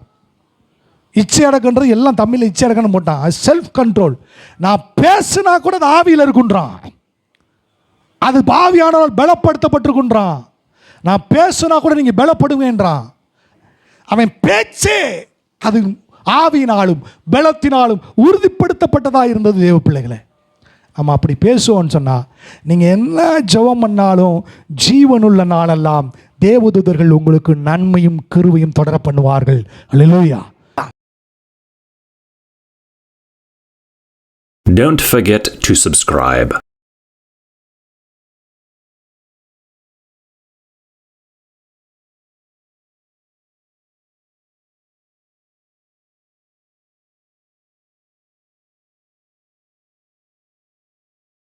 இச்சை அடக்கன்றது எல்லாம் தமிழில் இச்சை அடக்கன்னு போட்டான். Self control. நான் பேசுனா கூட அது ஆவியில் இருக்குன்றான், அது ஆவியானவரால் பலப்படுத்தப்பட்டிருக்குன்றான். நான் பேசுனா கூட நீங்கள் பலப்படுவேன்றான். அவன் பேச்சே அது ஆவியினாலும் பலத்தினாலும் உறுதிப்படுத்தப்பட்டதாக இருந்தது. தேவ பிள்ளைகளை, நம்ம அப்படி பேசுவோன்னு சொன்னால் நீங்கள் என்ன ஜெபம் பண்ணாலும் ஜீவனுள்ள நாளெல்லாம் தேவதூதர்கள் உங்களுக்கு நன்மையும் கிருபையும் தொடர பண்ணுவார்கள். அல்லேலூயா. Don't forget to subscribe.